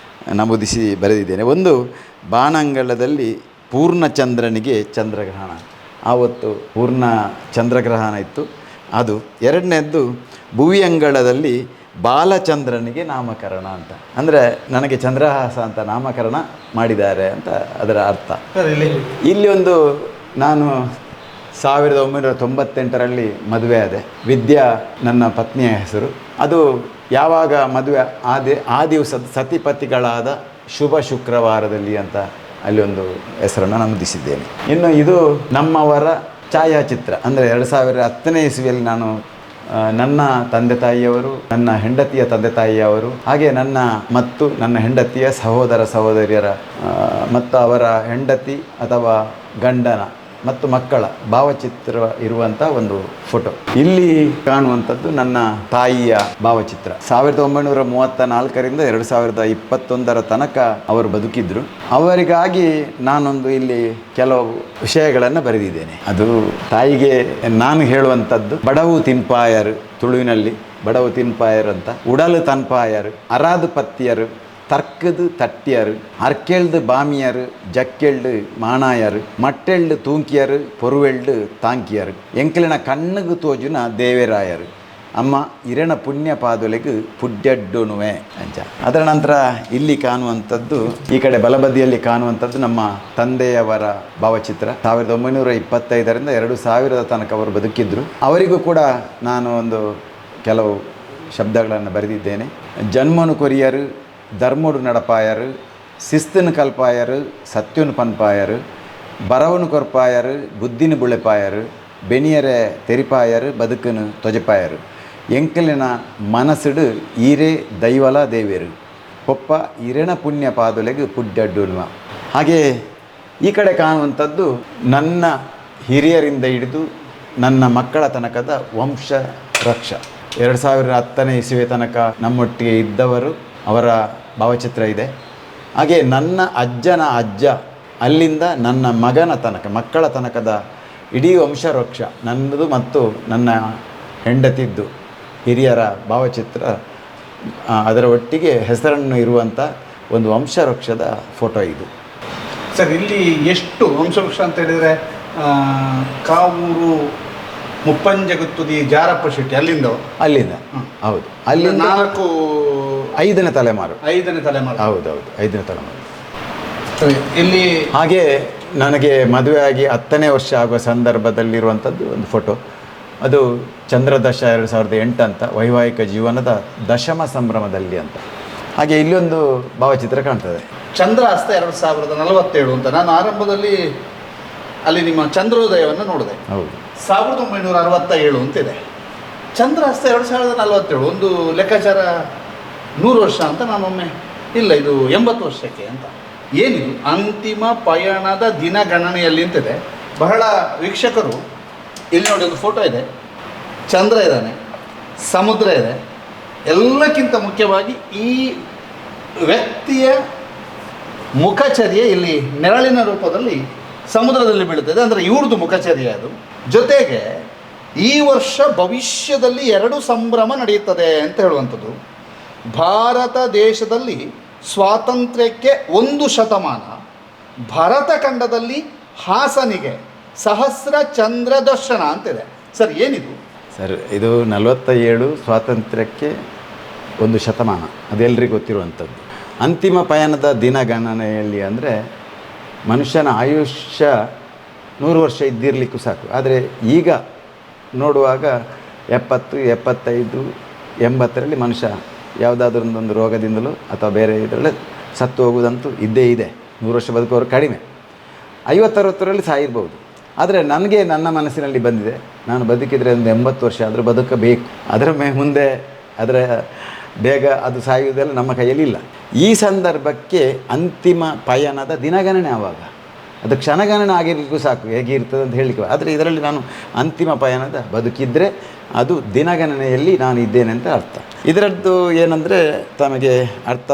ನಮೂದಿಸಿ ಬರೆದಿದ್ದೇನೆ. ಒಂದು, ಬಾನಂಗಳದಲ್ಲಿ ಪೂರ್ಣಚಂದ್ರನಿಗೆ ಚಂದ್ರಗ್ರಹಣ. ಆವತ್ತು ಪೂರ್ಣ ಚಂದ್ರಗ್ರಹಣ ಇತ್ತು ಅದು. ಎರಡನೇದ್ದು, ಭುವಿಯಂಗಳದಲ್ಲಿ ಬಾಲಚಂದ್ರನಿಗೆ ನಾಮಕರಣ ಅಂತ. ಅಂದರೆ ನನಗೆ ಚಂದ್ರಹಾಸ ಅಂತ ನಾಮಕರಣ ಮಾಡಿದ್ದಾರೆ ಅಂತ ಅದರ ಅರ್ಥ. ಇಲ್ಲಿ ಒಂದು, ನಾನು 1998ರಲ್ಲಿ ಮದುವೆ ಆದೆ. ವಿದ್ಯಾ ನನ್ನ ಪತ್ನಿಯ ಹೆಸರು. ಅದು ಯಾವಾಗ ಮದುವೆ ಆ ದಿವಸದ ಸತಿಪತಿಗಳಾದ ಶುಭ ಶುಕ್ರವಾರದಲ್ಲಿ ಅಂತ ಅಲ್ಲಿ ಒಂದು ಹೆಸರನ್ನು ನಮೂದಿಸಿದ್ದೇನೆ. ಇನ್ನು ಇದು ನಮ್ಮವರ ಛಾಯಾಚಿತ್ರ. ಅಂದರೆ 2010ನೇ ಇಸ್ವಿಯಲ್ಲಿ ನಾನು ನನ್ನ ತಂದೆ ತಾಯಿಯವರು, ನನ್ನ ಹೆಂಡತಿಯ ತಂದೆ ತಾಯಿಯವರು, ಹಾಗೆ ನನ್ನ ಹೆಂಡತಿಯ ಸಹೋದರ ಸಹೋದರಿಯರ ಮತ್ತು ಅವರ ಹೆಂಡತಿ ಅಥವಾ ಗಂಡನ ಮತ್ತು ಮಕ್ಕಳ ಭಾವಚಿತ್ರ ಇರುವಂಥ ಒಂದು ಫೋಟೋ. ಇಲ್ಲಿ ಕಾಣುವಂಥದ್ದು ನನ್ನ ತಾಯಿಯ ಭಾವಚಿತ್ರ. 1934ರಿಂದ 2021 ತನಕ ಅವರು ಬದುಕಿದ್ರು. ಅವರಿಗಾಗಿ ನಾನೊಂದು ಇಲ್ಲಿ ಕೆಲವು ವಿಷಯಗಳನ್ನು ಬರೆದಿದ್ದೇನೆ. ಅದು ತಾಯಿಗೆ ನಾನು ಹೇಳುವಂಥದ್ದು, ಬಡವು ತಿನ್ಪಾಯರು, ತುಳುವಿನಲ್ಲಿ ಬಡವು ತಿನ್ಪಾಯರು ಅಂತ, ಉಡಲು ತನ್ಪಾಯರು, ಅರಾದು ಪತ್ತಿಯರು, ತರ್ಕದು ತಟ್ಟಿಯರು, ಅರ್ಕೆಳ್ದು ಬಾಮಿಯರು, ಜಕ್ಕೆಳ್ದು ಮಾಣಾಯರು, ಮಟ್ಟೆಳ್ದು ತೂಂಕಿಯರು, ಪೊರುವೆಳ್ದು ತಾಂಕಿಯರು, ಎಂಕಲಿನ ಕಣ್ಣುಗು ತೋಜುನ ದೇವೇರಾಯರು, ಅಮ್ಮ ಇರಣ ಪುಣ್ಯ ಪಾದುಲೆಗು ಪುಡ್ಯಡ್ಡುನುವೆ ಅಂಚ. ಅದರ ನಂತರ ಇಲ್ಲಿ ಕಾಣುವಂಥದ್ದು, ಈ ಕಡೆ ಬಲಬದಿಯಲ್ಲಿ ಕಾಣುವಂಥದ್ದು ನಮ್ಮ ತಂದೆಯವರ ಭಾವಚಿತ್ರ. 1925ರಿಂದ 2000 ತನಕ ಅವರು ಬದುಕಿದ್ರು. ಅವರಿಗೂ ಕೂಡ ನಾನು ಒಂದು ಕೆಲವು ಶಬ್ದಗಳನ್ನು ಬರೆದಿದ್ದೇನೆ. ಜನ್ಮನು ಕೊರಿಯರು, ಧರ್ಮೋಡು ನಡಪಾಯರು, ಶಿಸ್ತನು ಕಲ್ಪಾಯರು, ಸತ್ಯನು ಪನ್ಪಾಯರು, ಬರವನು ಕೊರ್ಪಾಯರು, ಬುದ್ಧಿನ ಬುಳೆಪಾಯರು, ಬೆಣಿಯರೆ ತೆರಿಪಾಯರು, ಬದುಕನು ತೊಜಪಾಯರು, ಎಂಕಲಿನ ಮನಸ್ಸುಡು ಈರೇ ದೈವಲ ದೇವೇರು, ಪೊಪ್ಪ ಇರೆಣ ಪುಣ್ಯ ಪಾದುಲೆಗೆ ಪುಡ್ಡಡ್ಡುನುವ. ಹಾಗೆ ಈ ಕಡೆ ಕಾಣುವಂಥದ್ದು ನನ್ನ ಹಿರಿಯರಿಂದ ಹಿಡಿದು ನನ್ನ ಮಕ್ಕಳ ತನಕದ ವಂಶ ವೃಕ್ಷ. 2010ನೇ ಇಸ್ವಿ ತನಕ ನಮ್ಮೊಟ್ಟಿಗೆ ಇದ್ದವರು, ಅವರ ಭಾವಚಿತ್ರ ಇದೆ. ಹಾಗೆ ನನ್ನ ಅಜ್ಜನ ಅಜ್ಜ, ಅಲ್ಲಿಂದ ನನ್ನ ಮಕ್ಕಳ ತನಕದ ಇಡೀ ವಂಶವೃಕ್ಷ ನನ್ನದು ಮತ್ತು ನನ್ನ ಹೆಂಡತಿದ್ದು ಹಿರಿಯರ ಭಾವಚಿತ್ರ, ಅದರ ಒಟ್ಟಿಗೆ ಹೆಸರನ್ನು ಇರುವಂಥ ಒಂದು ವಂಶವೃಕ್ಷದ ಫೋಟೋ ಇದು. ಸರ್, ಇಲ್ಲಿ ಎಷ್ಟು ವಂಶವೃಕ್ಷ ಅಂತ ಹೇಳಿದರೆ, ಕಾವೂರು ಮುಪ್ಪಂಜಗುತ್ತುದಿ ಜಾರಪ್ಪ ಶೆಟ್ಟಿ ಅಲ್ಲಿಂದ ಹೌದು, ಅಲ್ಲಿಂದ 5ನೇ ತಲೆಮಾರು. ಹೌದೌದು, 5ನೇ ತಲೆಮಾರು. ಇಲ್ಲಿ ಹಾಗೆ ನನಗೆ ಮದುವೆಯಾಗಿ 10ನೇ ವರ್ಷ ಆಗುವ ಸಂದರ್ಭದಲ್ಲಿರುವಂಥದ್ದು ಒಂದು ಫೋಟೋ. ಅದು ಚಂದ್ರದಶ 2008 ಅಂತ, ವೈವಾಹಿಕ ಜೀವನದ ದಶಮ ಸಂಭ್ರಮದಲ್ಲಿ ಅಂತ. ಹಾಗೆ ಇಲ್ಲೊಂದು ಭಾವಚಿತ್ರ ಕಾಣ್ತದೆ, ಚಂದ್ರಾಸ್ತ 2047 ಅಂತ. ನಾನು ಆರಂಭದಲ್ಲಿ ಅಲ್ಲಿ ನಿಮ್ಮ ಚಂದ್ರೋದಯವನ್ನು ನೋಡಿದೆ. ಹೌದು, 1967 ಅಂತಿದೆ. ಚಂದ್ರಾಸ್ತ 2047 ಒಂದು ಲೆಕ್ಕಾಚಾರ 100 ವರ್ಷ ಅಂತ ನಾನೊಮ್ಮೆ, ಇಲ್ಲ ಇದು 80 ವರ್ಷಕ್ಕೆ ಅಂತ. ಏನಿದು ಅಂತಿಮ ಪಯಣದ ದಿನಗಣನೆಯಲ್ಲಿ ಅಂತಿದೆ. ಬಹಳ ವೀಕ್ಷಕರು ಇಲ್ಲಿ ನೋಡಿ, ಒಂದು ಫೋಟೋ ಇದೆ, ಚಂದ್ರ ಇದ್ದಾನೆ, ಸಮುದ್ರ ಇದೆ. ಎಲ್ಲಕ್ಕಿಂತ ಮುಖ್ಯವಾಗಿ ಈ ವ್ಯಕ್ತಿಯ ಮುಖಚರ್ಯೆ ಇಲ್ಲಿ ನೆರಳಿನ ರೂಪದಲ್ಲಿ ಸಮುದ್ರದಲ್ಲಿ ಬೀಳುತ್ತದೆ. ಅಂದರೆ ಇವ್ರದ್ದು ಮುಖಚರ್ಯೆ ಅದು. ಜೊತೆಗೆ ಈ ವರ್ಷ ಭವಿಷ್ಯದಲ್ಲಿ 2 ಸಂಭ್ರಮ ನಡೆಯುತ್ತದೆ ಅಂತ ಹೇಳುವಂಥದ್ದು. ಭಾರತ ದೇಶದಲ್ಲಿ ಸ್ವಾತಂತ್ರ್ಯಕ್ಕೆ 1 ಶತಮಾನ, ಭರತ ಖಂಡದಲ್ಲಿ ಹಾಸನಿಗೆ ಸಹಸ್ರ ಚಂದ್ರ ದರ್ಶನ ಅಂತಿದೆ. ಸರ್, ಏನಿದು? ಸರ್, ಇದು 47 ಸ್ವಾತಂತ್ರ್ಯಕ್ಕೆ 1 ಶತಮಾನ, ಅದೆಲ್ಲರಿಗೂ ಗೊತ್ತಿರುವಂಥದ್ದು. ಅಂತಿಮ ಪಯಣದ ದಿನಗಣನೆಯಲ್ಲಿ ಅಂದರೆ ಮನುಷ್ಯನ ಆಯುಷ್ಯ 100 ವರ್ಷ ಇದ್ದಿರಲಿಕ್ಕೂ ಸಾಕು. ಆದರೆ ಈಗ ನೋಡುವಾಗ 70, 75, 80ರಲ್ಲಿ ಮನುಷ್ಯ ಯಾವುದಾದ್ರೂ ಒಂದು ರೋಗದಿಂದಲೂ ಅಥವಾ ಬೇರೆ ಇದರಲ್ಲಿ ಸತ್ತು ಹೋಗುವುದಂತೂ ಇದ್ದೇ ಇದೆ. 100 ವರ್ಷ ಬದುಕೋರು ಕಡಿಮೆ, 50-60ರಲ್ಲಿ ಸಾಯಿರ್ಬೋದು. ಆದರೆ ನನಗೆ ನನ್ನ ಮನಸ್ಸಿನಲ್ಲಿ ಬಂದಿದೆ, ನಾನು ಬದುಕಿದರೆ ಒಂದು 80 ವರ್ಷ ಆದರೂ ಬದುಕಬೇಕು. ಅದರ ಮುಂದೆ ಅದರ ಬೇಗ ಅದು ಸಾಯುವುದೆಲ್ಲ ನಮ್ಮ ಕೈಯಲ್ಲಿ ಇಲ್ಲ. ಈ ಸಂದರ್ಭಕ್ಕೆ ಅಂತಿಮ ಪಯಣದ ದಿನಗಣನೆ ಆವಾಗ ಅದು ಕ್ಷಣಗಣನೆ ಆಗಿರಲಿಕ್ಕೂ ಸಾಕು, ಹೇಗೆ ಇರ್ತದೆ ಅಂತ ಹೇಳಲಿಕ್ಕೆ. ಆದರೆ ಇದರಲ್ಲಿ ನಾನು ಅಂತಿಮ ಪಯಣದ ಬದುಕಿದ್ದರೆ ಅದು ದಿನಗಣನೆಯಲ್ಲಿ ನಾನು ಇದ್ದೇನೆ ಅಂತ ಅರ್ಥ. ಇದರದ್ದು ಏನಂದರೆ ತಮಗೆ ಅರ್ಥ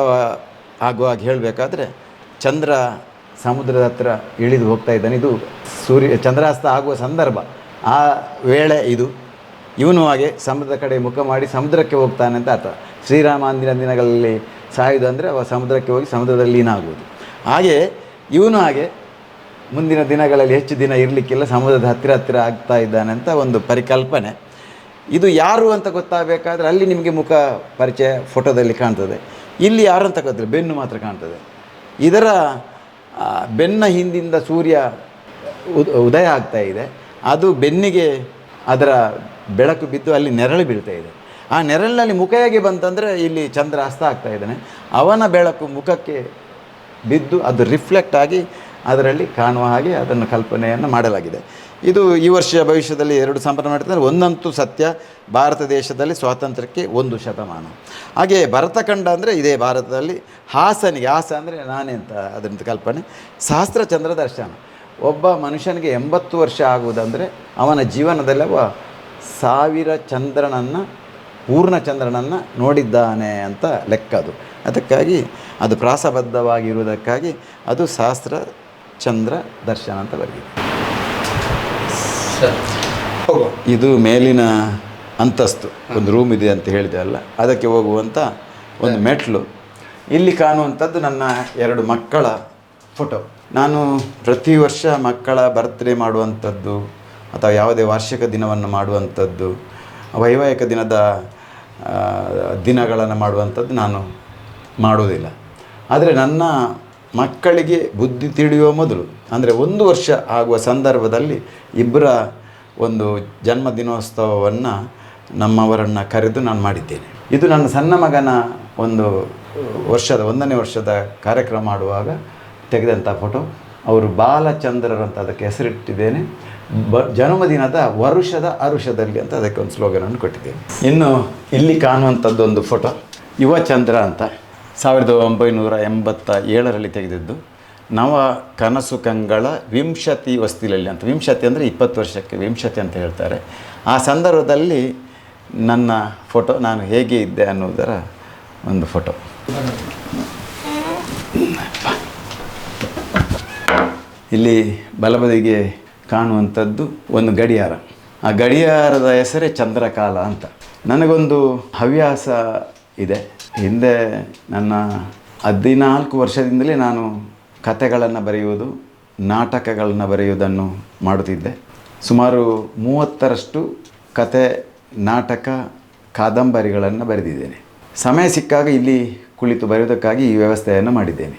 ಆಗುವಾಗ ಹೇಳಬೇಕಾದ್ರೆ, ಚಂದ್ರ ಸಮುದ್ರದ ಹತ್ರ ಇಳಿದು ಹೋಗ್ತಾ ಇದ್ದಾನೆ. ಇದು ಚಂದ್ರಾಸ್ತ ಆಗುವ ಸಂದರ್ಭ, ಆ ವೇಳೆ ಇದು. ಇವನು ಹಾಗೆ ಸಮುದ್ರದ ಕಡೆ ಮುಖ ಮಾಡಿ ಸಮುದ್ರಕ್ಕೆ ಹೋಗ್ತಾನೆ ಅಂತ ಅರ್ಥ. ಶ್ರೀರಾಮ ಅಂದಿನ ದಿನಗಳಲ್ಲಿ ಸಾಯುವುದು ಅಂದರೆ ಅವ ಸಮುದ್ರಕ್ಕೆ ಹೋಗಿ ಸಮುದ್ರದಲ್ಲಿ ಲೀನ ಆಗುವುದು. ಹಾಗೆ ಇವನು ಹಾಗೆ ಮುಂದಿನ ದಿನಗಳಲ್ಲಿ ಹೆಚ್ಚು ದಿನ ಇರಲಿಕ್ಕಿಲ್ಲ, ಸಮುದ್ರದ ಹತ್ತಿರ ಆಗ್ತಾ ಇದ್ದಾನೆ ಅಂತ ಒಂದು ಪರಿಕಲ್ಪನೆ. ಇದು ಯಾರು ಅಂತ ಗೊತ್ತಾಗಬೇಕಾದ್ರೆ ಅಲ್ಲಿ ನಿಮಗೆ ಮುಖ ಪರಿಚಯ ಫೋಟೋದಲ್ಲಿ ಕಾಣ್ತದೆ. ಇಲ್ಲಿ ಯಾರು ಅಂತ ಗೊತ್ತಿಲ್ಲ, ಬೆನ್ನು ಮಾತ್ರ ಕಾಣ್ತದೆ. ಇದರ ಬೆನ್ನ ಹಿಂದಿಂದ ಸೂರ್ಯ ಉದಯ ಆಗ್ತಾ ಇದೆ. ಅದು ಬೆನ್ನಿಗೆ ಅದರ ಬೆಳಕು ಬಿದ್ದು ಅಲ್ಲಿ ನೆರಳು ಬೀಳ್ತಾ ಇದೆ. ಆ ನೆರಳಿನಲ್ಲಿ ಮುಖ ಹೇಗೆ ಬಂತಂದರೆ ಇಲ್ಲಿ ಚಂದ್ರ ಅಸ್ತ ಆಗ್ತಾ ಇದ್ದಾನೆ, ಅವನ ಬೆಳಕು ಮುಖಕ್ಕೆ ಬಿದ್ದು ಅದು ರಿಫ್ಲೆಕ್ಟ್ ಆಗಿ ಅದರಲ್ಲಿ ಕಾಣುವ ಹಾಗೆ ಅದನ್ನು ಕಲ್ಪನೆಯನ್ನು ಮಾಡಲಾಗಿದೆ. ಇದು ಈ ವರ್ಷ ಭವಿಷ್ಯದಲ್ಲಿ 2 ಸಂಭ್ರಮ ಮಾಡ್ತಾರೆ. ಒಂದಂತೂ ಸತ್ಯ, ಭಾರತ ದೇಶದಲ್ಲಿ ಸ್ವಾತಂತ್ರ್ಯಕ್ಕೆ 1 ಶತಮಾನ. ಹಾಗೆ ಭರತಖಂಡ ಅಂದರೆ ಇದೇ ಭಾರತದಲ್ಲಿ ಹಾಸನಿಗೆ, ಹಾಸ ಅಂದರೆ ನಾನೇ ಅಂತ ಅದರಿಂದ ಕಲ್ಪನೆ, ಸಹಸ್ರ ಚಂದ್ರ ದರ್ಶನ. ಒಬ್ಬ ಮನುಷ್ಯನಿಗೆ 80 ವರ್ಷ ಆಗುವುದಂದರೆ ಅವನ ಜೀವನದಲ್ಲಿ ಅವ 1000 ಚಂದ್ರನನ್ನು, ಪೂರ್ಣ ಚಂದ್ರನನ್ನು ನೋಡಿದ್ದಾನೆ ಅಂತ ಲೆಕ್ಕ ಅದು. ಅದಕ್ಕಾಗಿ ಅದು ಪ್ರಾಸಬದ್ಧವಾಗಿರುವುದಕ್ಕಾಗಿ ಅದು ಸಹಸ್ರ ಚಂದ್ರ ದರ್ಶನ ಅಂತ ಬರೆದಿದೆ. ಇದು ಮೇಲಿನ ಅಂತಸ್ತು, ಒಂದು ರೂಮ್ ಇದೆ ಅಂತ ಹೇಳಿದೆ ಅಲ್ಲ, ಅದಕ್ಕೆ ಹೋಗುವಂಥ ಒಂದು ಮೆಟ್ಲು. ಇಲ್ಲಿ ಕಾಣುವಂಥದ್ದು ನನ್ನ 2 ಮಕ್ಕಳ ಫೋಟೋ. ನಾನು ಪ್ರತಿ ವರ್ಷ ಮಕ್ಕಳ ಬರ್ತ್ಡೇ ಮಾಡುವಂಥದ್ದು ಅಥವಾ ಯಾವುದೇ ವಾರ್ಷಿಕ ದಿನವನ್ನು ಮಾಡುವಂಥದ್ದು, ವೈವಾಹಿಕ ದಿನದ ದಿನಗಳನ್ನು ಮಾಡುವಂಥದ್ದು ನಾನು ಮಾಡುವುದಿಲ್ಲ. ಆದರೆ ನನ್ನ ಮಕ್ಕಳಿಗೆ ಬುದ್ಧಿ ತಿಳಿಯುವ ಮೊದಲು, ಅಂದರೆ 1 ವರ್ಷ ಆಗುವ ಸಂದರ್ಭದಲ್ಲಿ ಇಬ್ಬರ ಒಂದು ಜನ್ಮದಿನೋತ್ಸವವನ್ನು ನಮ್ಮವರನ್ನು ಕರೆದು ನಾನು ಮಾಡಿದ್ದೇನೆ. ಇದು ನನ್ನ ಸಣ್ಣ ಮಗನ ಒಂದು 1ನೇ ವರ್ಷದ ಕಾರ್ಯಕ್ರಮ ಮಾಡುವಾಗ ತೆಗೆದಂಥ ಫೋಟೋ. ಅವರು ಬಾಲಚಂದ್ರರು ಅಂತ ಅದಕ್ಕೆ ಹೆಸರಿಟ್ಟಿದ್ದೇನೆ. ಜನ್ಮದಿನದ ವರುಷದ ಅರುಷದಲ್ಲಿ ಅಂತ ಅದಕ್ಕೆ ಒಂದು ಸ್ಲೋಗನನ್ನು ಕೊಟ್ಟಿದ್ದೇನೆ. ಇನ್ನು ಇಲ್ಲಿ ಕಾಣುವಂಥದ್ದು ಒಂದು ಫೋಟೋ, ಯುವಚಂದ್ರ ಅಂತ 1987ರಲ್ಲಿ ತೆಗೆದಿದ್ದು. ನವ ಕನಸು ಕಂಗಳ ವಿಂಶತಿ ಹೊಸ್ತಿಲಲ್ಲಿ ಅಂತ. ವಿಂಶತಿ ಅಂದರೆ 20 ವರ್ಷಕ್ಕೆ ವಿಂಶತಿ ಅಂತ ಹೇಳ್ತಾರೆ. ಆ ಸಂದರ್ಭದಲ್ಲಿ ನನ್ನ ಫೋಟೋ, ನಾನು ಹೇಗೆ ಇದ್ದೆ ಅನ್ನೋದರ ಒಂದು ಫೋಟೋ. ಇಲ್ಲಿ ಬಲಬದಿಗೆ ಕಾಣುವಂಥದ್ದು ಒಂದು ಗಡಿಯಾರ. ಆ ಗಡಿಯಾರದ ಹೆಸರೇ ಚಂದ್ರಕಾಲ ಅಂತ. ನನಗೊಂದು ಹವ್ಯಾಸ ಇದೆ. ಹಿಂದೆ ನನ್ನ 14 ವರ್ಷದಿಂದಲೇ ನಾನು ಕಥೆಗಳನ್ನು ಬರೆಯುವುದು, ನಾಟಕಗಳನ್ನು ಬರೆಯುವುದನ್ನು ಮಾಡುತ್ತಿದ್ದೆ. ಸುಮಾರು 30ರಷ್ಟು ಕತೆ, ನಾಟಕ, ಕಾದಂಬರಿಗಳನ್ನು ಬರೆದಿದ್ದೇನೆ. ಸಮಯ ಸಿಕ್ಕಾಗ ಇಲ್ಲಿ ಕುಳಿತು ಬರೆಯೋದಕ್ಕಾಗಿ ಈ ವ್ಯವಸ್ಥೆಯನ್ನು ಮಾಡಿದ್ದೇನೆ.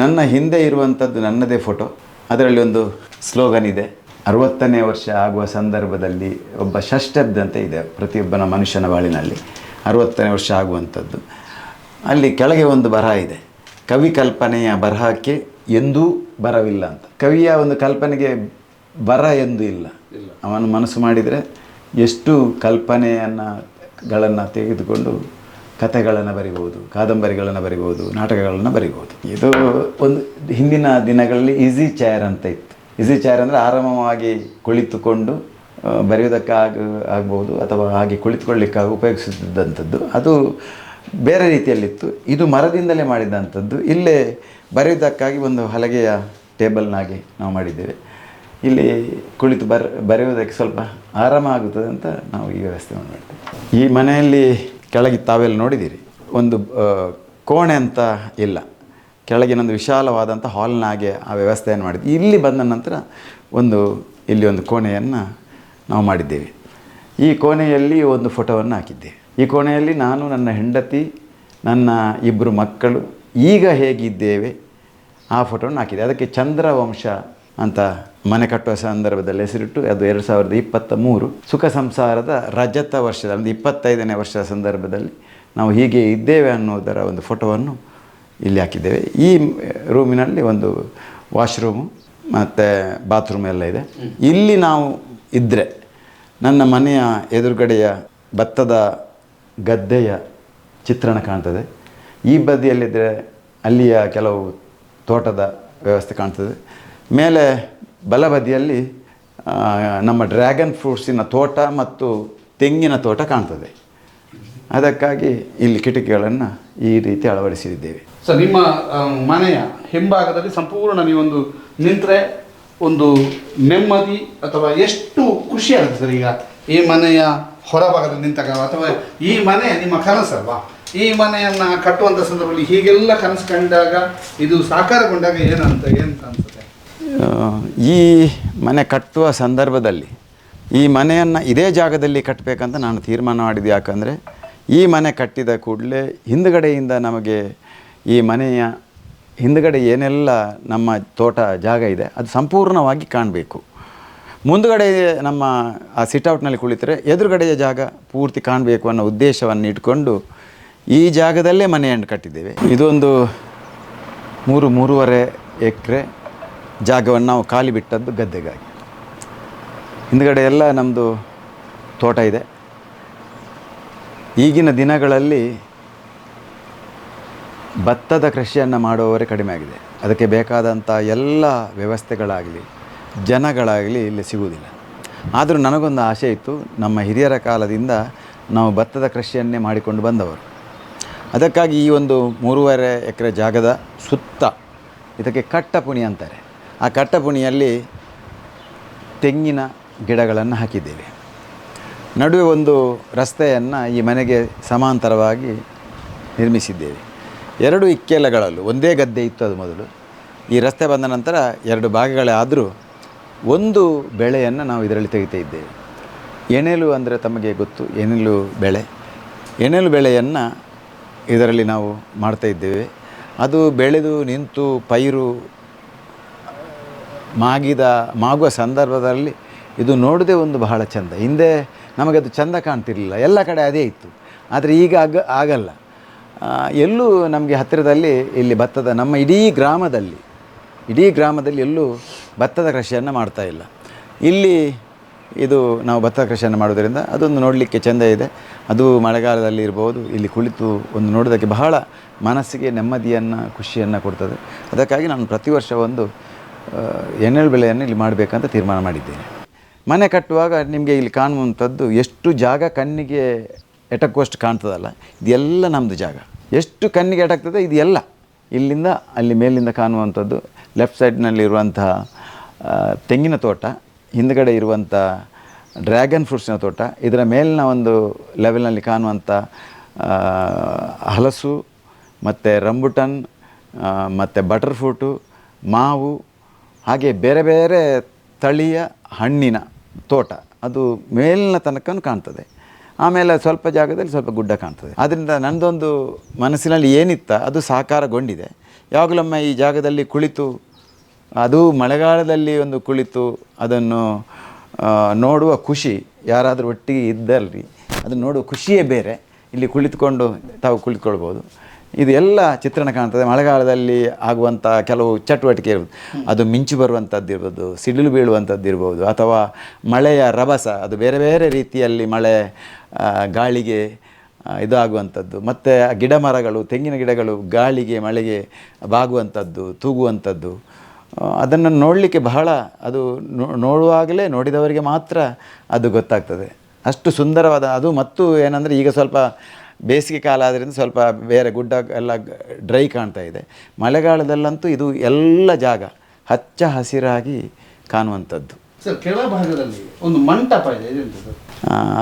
ನನ್ನ ಹಿಂದೆ ಇರುವಂಥದ್ದು ನನ್ನದೇ ಫೋಟೋ. ಅದರಲ್ಲಿ ಒಂದು ಸ್ಲೋಗನ್ ಇದೆ, 60ನೇ ವರ್ಷ ಆಗುವ ಸಂದರ್ಭದಲ್ಲಿ ಒಬ್ಬ ಷಷ್ಠಬ್ದ ಅಂತ ಇದೆ ಪ್ರತಿಯೊಬ್ಬನ ಮನುಷ್ಯನ ಬಾಳಿನಲ್ಲಿ, 60ನೇ ವರ್ಷ ಆಗುವಂಥದ್ದು. ಅಲ್ಲಿ ಕೆಳಗೆ ಒಂದು ಬರಹ ಇದೆ, ಕವಿ ಕಲ್ಪನೆಯ ಬರಹಕ್ಕೆ ಎಂದೂ ಬರವಿಲ್ಲ ಅಂತ. ಕವಿಯ ಒಂದು ಕಲ್ಪನೆಗೆ ಬರ ಎಂದೂ ಇಲ್ಲ. ಅವನು ಮನಸ್ಸು ಮಾಡಿದರೆ ಎಷ್ಟು ಕಲ್ಪನೆಗಳನ್ನು ತೆಗೆದುಕೊಂಡು ಕಥೆಗಳನ್ನು ಬರಿಬೋದು, ಕಾದಂಬರಿಗಳನ್ನು ಬರಿಬೋದು, ನಾಟಕಗಳನ್ನು ಬರಿಬೋದು. ಇದು ಒಂದು ಹಿಂದಿನ ದಿನಗಳಲ್ಲಿ ಈಸಿ ಚೇರ್ ಅಂತ ಇತ್ತು. ಈಸಿ ಚೇರ್ ಅಂದರೆ ಆರಾಮವಾಗಿ ಕುಳಿತುಕೊಂಡು ಬರೆಯೋದಕ್ಕಾಗ್ಬೋದು ಅಥವಾ ಹಾಗೆ ಕುಳಿತುಕೊಳ್ಳಿಕ್ಕಾಗಿ ಉಪಯೋಗಿಸುತ್ತಿದ್ದಂಥದ್ದು. ಅದು ಬೇರೆ ರೀತಿಯಲ್ಲಿತ್ತು. ಇದು ಮರದಿಂದಲೇ ಮಾಡಿದಂಥದ್ದು. ಇಲ್ಲೇ ಬರೆಯೋದಕ್ಕಾಗಿ ಒಂದು ಹಲಗೆಯ ಟೇಬಲ್ನಾಗಿ ನಾವು ಮಾಡಿದ್ದೇವೆ. ಇಲ್ಲಿ ಕುಳಿತು ಬರೆಯೋದಕ್ಕೆ ಸ್ವಲ್ಪ ಆರಾಮ ಆಗುತ್ತದೆ ಅಂತ ನಾವು ಈ ವ್ಯವಸ್ಥೆ ಮಾಡ್ತೇವೆ. ಈ ಮನೆಯಲ್ಲಿ ಕೆಳಗೆ ತಾವೆಲ್ಲ ನೋಡಿದ್ದೀರಿ, ಒಂದು ಕೋಣೆ ಅಂತ ಇಲ್ಲ, ಕೆಳಗಿನೊಂದು ವಿಶಾಲವಾದಂಥ ಹಾಲ್ನಾಗೆ ಆ ವ್ಯವಸ್ಥೆಯನ್ನು ಮಾಡಿದ್ವಿ. ಇಲ್ಲಿ ಬಂದ ನಂತರ ಇಲ್ಲಿ ಒಂದು ಕೋಣೆಯನ್ನು ನಾವು ಮಾಡಿದ್ದೇವೆ. ಈ ಕೋಣೆಯಲ್ಲಿ ಒಂದು ಫೋಟೋವನ್ನು ಹಾಕಿದ್ದೆ. ಈ ಕೋಣೆಯಲ್ಲಿ ನಾನು, ನನ್ನ ಹೆಂಡತಿ, ನನ್ನ 2 ಮಕ್ಕಳು ಈಗ ಹೇಗಿದ್ದೇವೆ ಆ ಫೋಟೋವನ್ನು ಹಾಕಿದೆ. ಅದಕ್ಕೆ ಚಂದ್ರವಂಶ ಅಂತ ಮನೆ ಕಟ್ಟುವ ಸಂದರ್ಭದಲ್ಲಿ ಹೆಸರಿಟ್ಟು ಅದು 2023 ಸುಖ ಸಂಸಾರದ ರಜತ ವರ್ಷದ ಒಂದು 25ನೇ ವರ್ಷದ ಸಂದರ್ಭದಲ್ಲಿ ನಾವು ಹೀಗೆ ಇದ್ದೇವೆ ಅನ್ನೋದರ ಒಂದು ಫೋಟೋವನ್ನು ಇಲ್ಲಿ ಹಾಕಿದ್ದೇವೆ. ಈ ರೂಮಿನಲ್ಲಿ ಒಂದು ವಾಶ್ರೂಮು ಮತ್ತು ಬಾತ್ರೂಮ್ ಎಲ್ಲ ಇದೆ. ಇಲ್ಲಿ ನಾವು ಇದ್ದರೆ ನನ್ನ ಮನೆಯ ಎದುರುಗಡೆಯ ಭತ್ತದ ಗದ್ದೆಯ ಚಿತ್ರಣ ಕಾಣ್ತದೆ. ಈ ಬದಿಯಲ್ಲಿದ್ದರೆ ಅಲ್ಲಿಯ ಕೆಲವು ತೋಟದ ವ್ಯವಸ್ಥೆ ಕಾಣ್ತದೆ. ಮೇಲೆ ಬಲಬದಿಯಲ್ಲಿ ನಮ್ಮ ಡ್ರ್ಯಾಗನ್ ಫ್ರೂಟ್ಸಿನ ತೋಟ ಮತ್ತು ತೆಂಗಿನ ತೋಟ ಕಾಣ್ತದೆ. ಅದಕ್ಕಾಗಿ ಇಲ್ಲಿ ಕಿಟಕಿಗಳನ್ನು ಈ ರೀತಿ ಅಳವಡಿಸಿದ್ದೇವೆ. ಸೊ ನಿಮ್ಮ ಮನೆಯ ಹಿಂಭಾಗದಲ್ಲಿ ಸಂಪೂರ್ಣ ನೀವೊಂದು ನಿಂತರೆ ಒಂದು ನೆಮ್ಮದಿ ಅಥವಾ ಎಷ್ಟು ಖುಷಿ ಆಗುತ್ತೆ ಸರ್? ಈಗ ಈ ಮನೆಯ ಹೊರಭಾಗದಲ್ಲಿ ನಿಂತಾಗ ಅಥವಾ ಈ ಮನೆ ನಿಮ್ಮ ಕನಸಲ್ವಾ? ಈ ಮನೆಯನ್ನು ಕಟ್ಟುವಂಥ ಸಂದರ್ಭದಲ್ಲಿ ಹೀಗೆಲ್ಲ ಕನಸು ಕಂಡಾಗ ಇದು ಸಾಕಾರಗೊಂಡಾಗ ಏನು ಅನ್ಸುತ್ತೆ? ಈ ಮನೆ ಕಟ್ಟುವ ಸಂದರ್ಭದಲ್ಲಿ ಈ ಮನೆಯನ್ನು ಇದೇ ಜಾಗದಲ್ಲಿ ಕಟ್ಟಬೇಕಂತ ನಾನು ತೀರ್ಮಾನ ಮಾಡಿದೆ. ಯಾಕಂದರೆ ಈ ಮನೆ ಕಟ್ಟಿದ ಕೂಡಲೇ ಹಿಂದುಗಡೆಯಿಂದ ನಮಗೆ ಈ ಮನೆಯ ಹಿಂದುಗಡೆ ಏನೆಲ್ಲ ನಮ್ಮ ತೋಟ ಜಾಗ ಇದೆ ಅದು ಸಂಪೂರ್ಣವಾಗಿ ಕಾಣಬೇಕು. ಮುಂದುಗಡೆ ನಮ್ಮ ಆ ಸಿಟ್ಔಟ್ನಲ್ಲಿ ಕುಳಿತರೆ ಎದುರುಗಡೆಯ ಜಾಗ ಪೂರ್ತಿ ಕಾಣಬೇಕು ಅನ್ನೋ ಉದ್ದೇಶವನ್ನು ಇಟ್ಕೊಂಡು ಈ ಜಾಗದಲ್ಲೇ ಮನೆಯನ್ನು ಕಟ್ಟಿದ್ದೇವೆ. ಇದೊಂದು 3.5 ಎಕರೆ ಜಾಗವನ್ನು ನಾವು ಖಾಲಿ ಬಿಟ್ಟದ್ದು ಗದ್ದೆಗಾಗಿ. ಹಿಂದುಗಡೆ ಎಲ್ಲ ನಮ್ಮದು ತೋಟ ಇದೆ. ಈಗಿನ ದಿನಗಳಲ್ಲಿ ಭತ್ತದ ಕೃಷಿಯನ್ನು ಮಾಡುವವರೇ ಕಡಿಮೆ ಆಗಿದೆ. ಅದಕ್ಕೆ ಬೇಕಾದಂಥ ಎಲ್ಲ ವ್ಯವಸ್ಥೆಗಳಾಗಲಿ ಜನಗಳಾಗಲಿ ಇಲ್ಲಿ ಸಿಗುವುದಿಲ್ಲ. ಆದರೂ ನನಗೊಂದು ಆಸೆ ಇತ್ತು. ನಮ್ಮ ಹಿರಿಯರ ಕಾಲದಿಂದ ನಾವು ಭತ್ತದ ಕೃಷಿಯನ್ನೇ ಮಾಡಿಕೊಂಡು ಬಂದವರು. ಅದಕ್ಕಾಗಿ ಈ ಒಂದು 3.5 ಎಕರೆ ಜಾಗದ ಸುತ್ತ ಇದಕ್ಕೆ ಕಟ್ಟಪುಣಿ ಅಂತಾರೆ. ಆ ಕಟ್ಟಪುಣಿಯಲ್ಲಿ ತೆಂಗಿನ ಗಿಡಗಳನ್ನು ಹಾಕಿದ್ದೇವೆ. ನಡುವೆ ಒಂದು ರಸ್ತೆಯನ್ನು ಈ ಮನೆಗೆ ಸಮಾಂತರವಾಗಿ ನಿರ್ಮಿಸಿದ್ದೇವೆ. 2 ಇಕ್ಕೆಲಗಳಲ್ಲೂ ಒಂದೇ ಗದ್ದೆ ಇತ್ತು ಅದು ಮೊದಲು. ಈ ರಸ್ತೆ ಬಂದ ನಂತರ 2 ಭಾಗಗಳೇ ಆದರೂ ಒಂದು ಬೆಳೆಯನ್ನು ನಾವು ಇದರಲ್ಲಿ ತೆಗಿತಾ ಇದ್ದೇವೆ. ಎಣೆಲು ಅಂದರೆ ತಮಗೆ ಗೊತ್ತು, ಎಣೆಲು ಬೆಳೆ. ಎಣೆಲು ಬೆಳೆಯನ್ನು ಇದರಲ್ಲಿ ನಾವು ಮಾಡ್ತಾ ಇದ್ದೇವೆ. ಅದು ಬೆಳೆದು ನಿಂತು ಪೈರು ಮಾಗುವ ಸಂದರ್ಭದಲ್ಲಿ ಇದು ನೋಡೋದೇ ಒಂದು ಬಹಳ ಚೆಂದ. ಹಿಂದೆ ನಮಗದು ಚೆಂದ ಕಾಣ್ತಿರಲಿಲ್ಲ, ಎಲ್ಲ ಕಡೆ ಅದೇ ಇತ್ತು. ಆದರೆ ಈಗ ಆಗಲ್ಲ. ಎಲ್ಲೂ ನಮಗೆ ಹತ್ತಿರದಲ್ಲಿ ಇಲ್ಲಿ ಭತ್ತದ ನಮ್ಮ ಇಡೀ ಗ್ರಾಮದಲ್ಲಿ ಎಲ್ಲೂ ಭತ್ತದ ಕೃಷಿಯನ್ನು ಮಾಡ್ತಾಯಿಲ್ಲ. ಇಲ್ಲಿ ಇದು ನಾವು ಭತ್ತದ ಕೃಷಿಯನ್ನು ಮಾಡೋದರಿಂದ ಅದೊಂದು ನೋಡಲಿಕ್ಕೆ ಚೆಂದ ಇದೆ. ಅದು ಮಳೆಗಾಲದಲ್ಲಿ ಇರ್ಬೋದು. ಇಲ್ಲಿ ಕುಳಿತು ಒಂದು ನೋಡೋದಕ್ಕೆ ಬಹಳ ಮನಸ್ಸಿಗೆ ನೆಮ್ಮದಿಯನ್ನು ಖುಷಿಯನ್ನು ಕೊಡ್ತದೆ. ಅದಕ್ಕಾಗಿ ನಾನು ಪ್ರತಿ ವರ್ಷ ಒಂದು ಎಣ್ಣೆಳು ಬೆಳೆಯನ್ನು ಇಲ್ಲಿ ಮಾಡಬೇಕಂತ ತೀರ್ಮಾನ ಮಾಡಿದ್ದೇನೆ. ಮನೆ ಕಟ್ಟುವಾಗ ನಿಮಗೆ ಇಲ್ಲಿ ಕಾಣುವಂಥದ್ದು ಎಷ್ಟು ಜಾಗ ಕಣ್ಣಿಗೆ ಎಟಕುವಷ್ಟು ಕಾಣ್ತದಲ್ಲ, ಇದೆಲ್ಲ ನಮ್ಮದು ಜಾಗ. ಎಷ್ಟು ಕಣ್ಣಿಗೆ ಎಟಕ್ತದೆ ಇದೆಲ್ಲ ಇಲ್ಲಿಂದ ಅಲ್ಲಿ ಮೇಲಿಂದ ಕಾಣುವಂಥದ್ದು. ಲೆಫ್ಟ್ ಸೈಡ್ನಲ್ಲಿರುವಂತಹ ತೆಂಗಿನ ತೋಟ, ಹಿಂದುಗಡೆ ಇರುವಂಥ ಡ್ರ್ಯಾಗನ್ ಫ್ರೂಟ್ಸಿನ ತೋಟ, ಇದರ ಮೇಲಿನ ಒಂದು ಲೆವೆಲ್ನಲ್ಲಿ ಕಾಣುವಂಥ ಹಲಸು ಮತ್ತು ರಂಬುಟನ್ ಮತ್ತು ಬಟರ್ ಫ್ರೂಟು, ಮಾವು, ಹಾಗೆ ಬೇರೆ ಬೇರೆ ತಳಿಯ ಹಣ್ಣಿನ ತೋಟ ಅದು ಮೇಲಿನ ತನಕ ಕಾಣ್ತದೆ. ಆಮೇಲೆ ಸ್ವಲ್ಪ ಜಾಗದಲ್ಲಿ ಸ್ವಲ್ಪ ಗುಡ್ಡ ಕಾಣ್ತದೆ. ಆದ್ದರಿಂದ ನನ್ನದೊಂದು ಮನಸ್ಸಿನಲ್ಲಿ ಏನಿತ್ತ ಅದು ಸಾಕಾರಗೊಂಡಿದೆ. ಯಾವಾಗಲೊಮ್ಮೆ ಈ ಜಾಗದಲ್ಲಿ ಕುಳಿತು, ಅದು ಮಳೆಗಾಲದಲ್ಲಿ ಒಂದು ಕುಳಿತು ಅದನ್ನು ನೋಡುವ ಖುಷಿ, ಯಾರಾದರೂ ಒಟ್ಟಿಗೆ ಇದ್ದಲ್ರಿ ಅದನ್ನು ನೋಡುವ ಖುಷಿಯೇ ಬೇರೆ. ಇಲ್ಲಿ ಕುಳಿತುಕೊಂಡು ತಾವು ಕುಳಿತುಕೊಳ್ಬೋದು. ಇದು ಎಲ್ಲ ಚಿತ್ರಣ ಕಾಣ್ತದೆ. ಮಳೆಗಾಲದಲ್ಲಿ ಆಗುವಂಥ ಕೆಲವು ಚಟುವಟಿಕೆ ಇರ್ಬೋದು, ಅದು ಮಿಂಚು ಬರುವಂಥದ್ದು ಇರ್ಬೋದು, ಸಿಡಿಲು ಬೀಳುವಂಥದ್ದು ಇರ್ಬೋದು, ಅಥವಾ ಮಳೆಯ ರಭಸ, ಅದು ಬೇರೆ ಬೇರೆ ರೀತಿಯಲ್ಲಿ ಮಳೆ ಗಾಳಿಗೆ ಇದಾಗುವಂಥದ್ದು, ಮತ್ತು ಗಿಡ ಮರಗಳು, ತೆಂಗಿನ ಗಿಡಗಳು ಗಾಳಿಗೆ ಮಳೆಗೆ ಬಾಗುವಂಥದ್ದು, ತೂಗುವಂಥದ್ದು, ಅದನ್ನು ನೋಡಲಿಕ್ಕೆ ಬಹಳ, ಅದು ನೋಡುವಾಗಲೇ ನೋಡಿದವರಿಗೆ ಮಾತ್ರ ಅದು ಗೊತ್ತಾಗ್ತದೆ. ಅಷ್ಟು ಸುಂದರವಾದ ಅದು. ಮತ್ತು ಏನಂದರೆ ಈಗ ಸ್ವಲ್ಪ ಬೇಸಿಗೆ ಕಾಲ ಆದ್ದರಿಂದ ಸ್ವಲ್ಪ ಬೇರೆ ಗುಡ್ಡ ಎಲ್ಲ ಡ್ರೈ ಕಾಣ್ತಾ ಇದೆ. ಮಳೆಗಾಲದಲ್ಲಂತೂ ಇದು ಎಲ್ಲ ಜಾಗ ಹಚ್ಚ ಹಸಿರಾಗಿ ಕಾಣುವಂಥದ್ದು. ಸರ್, ಕೆಳಭಾಗದಲ್ಲಿ ಒಂದು ಮಂಟಪ ಇದೆ,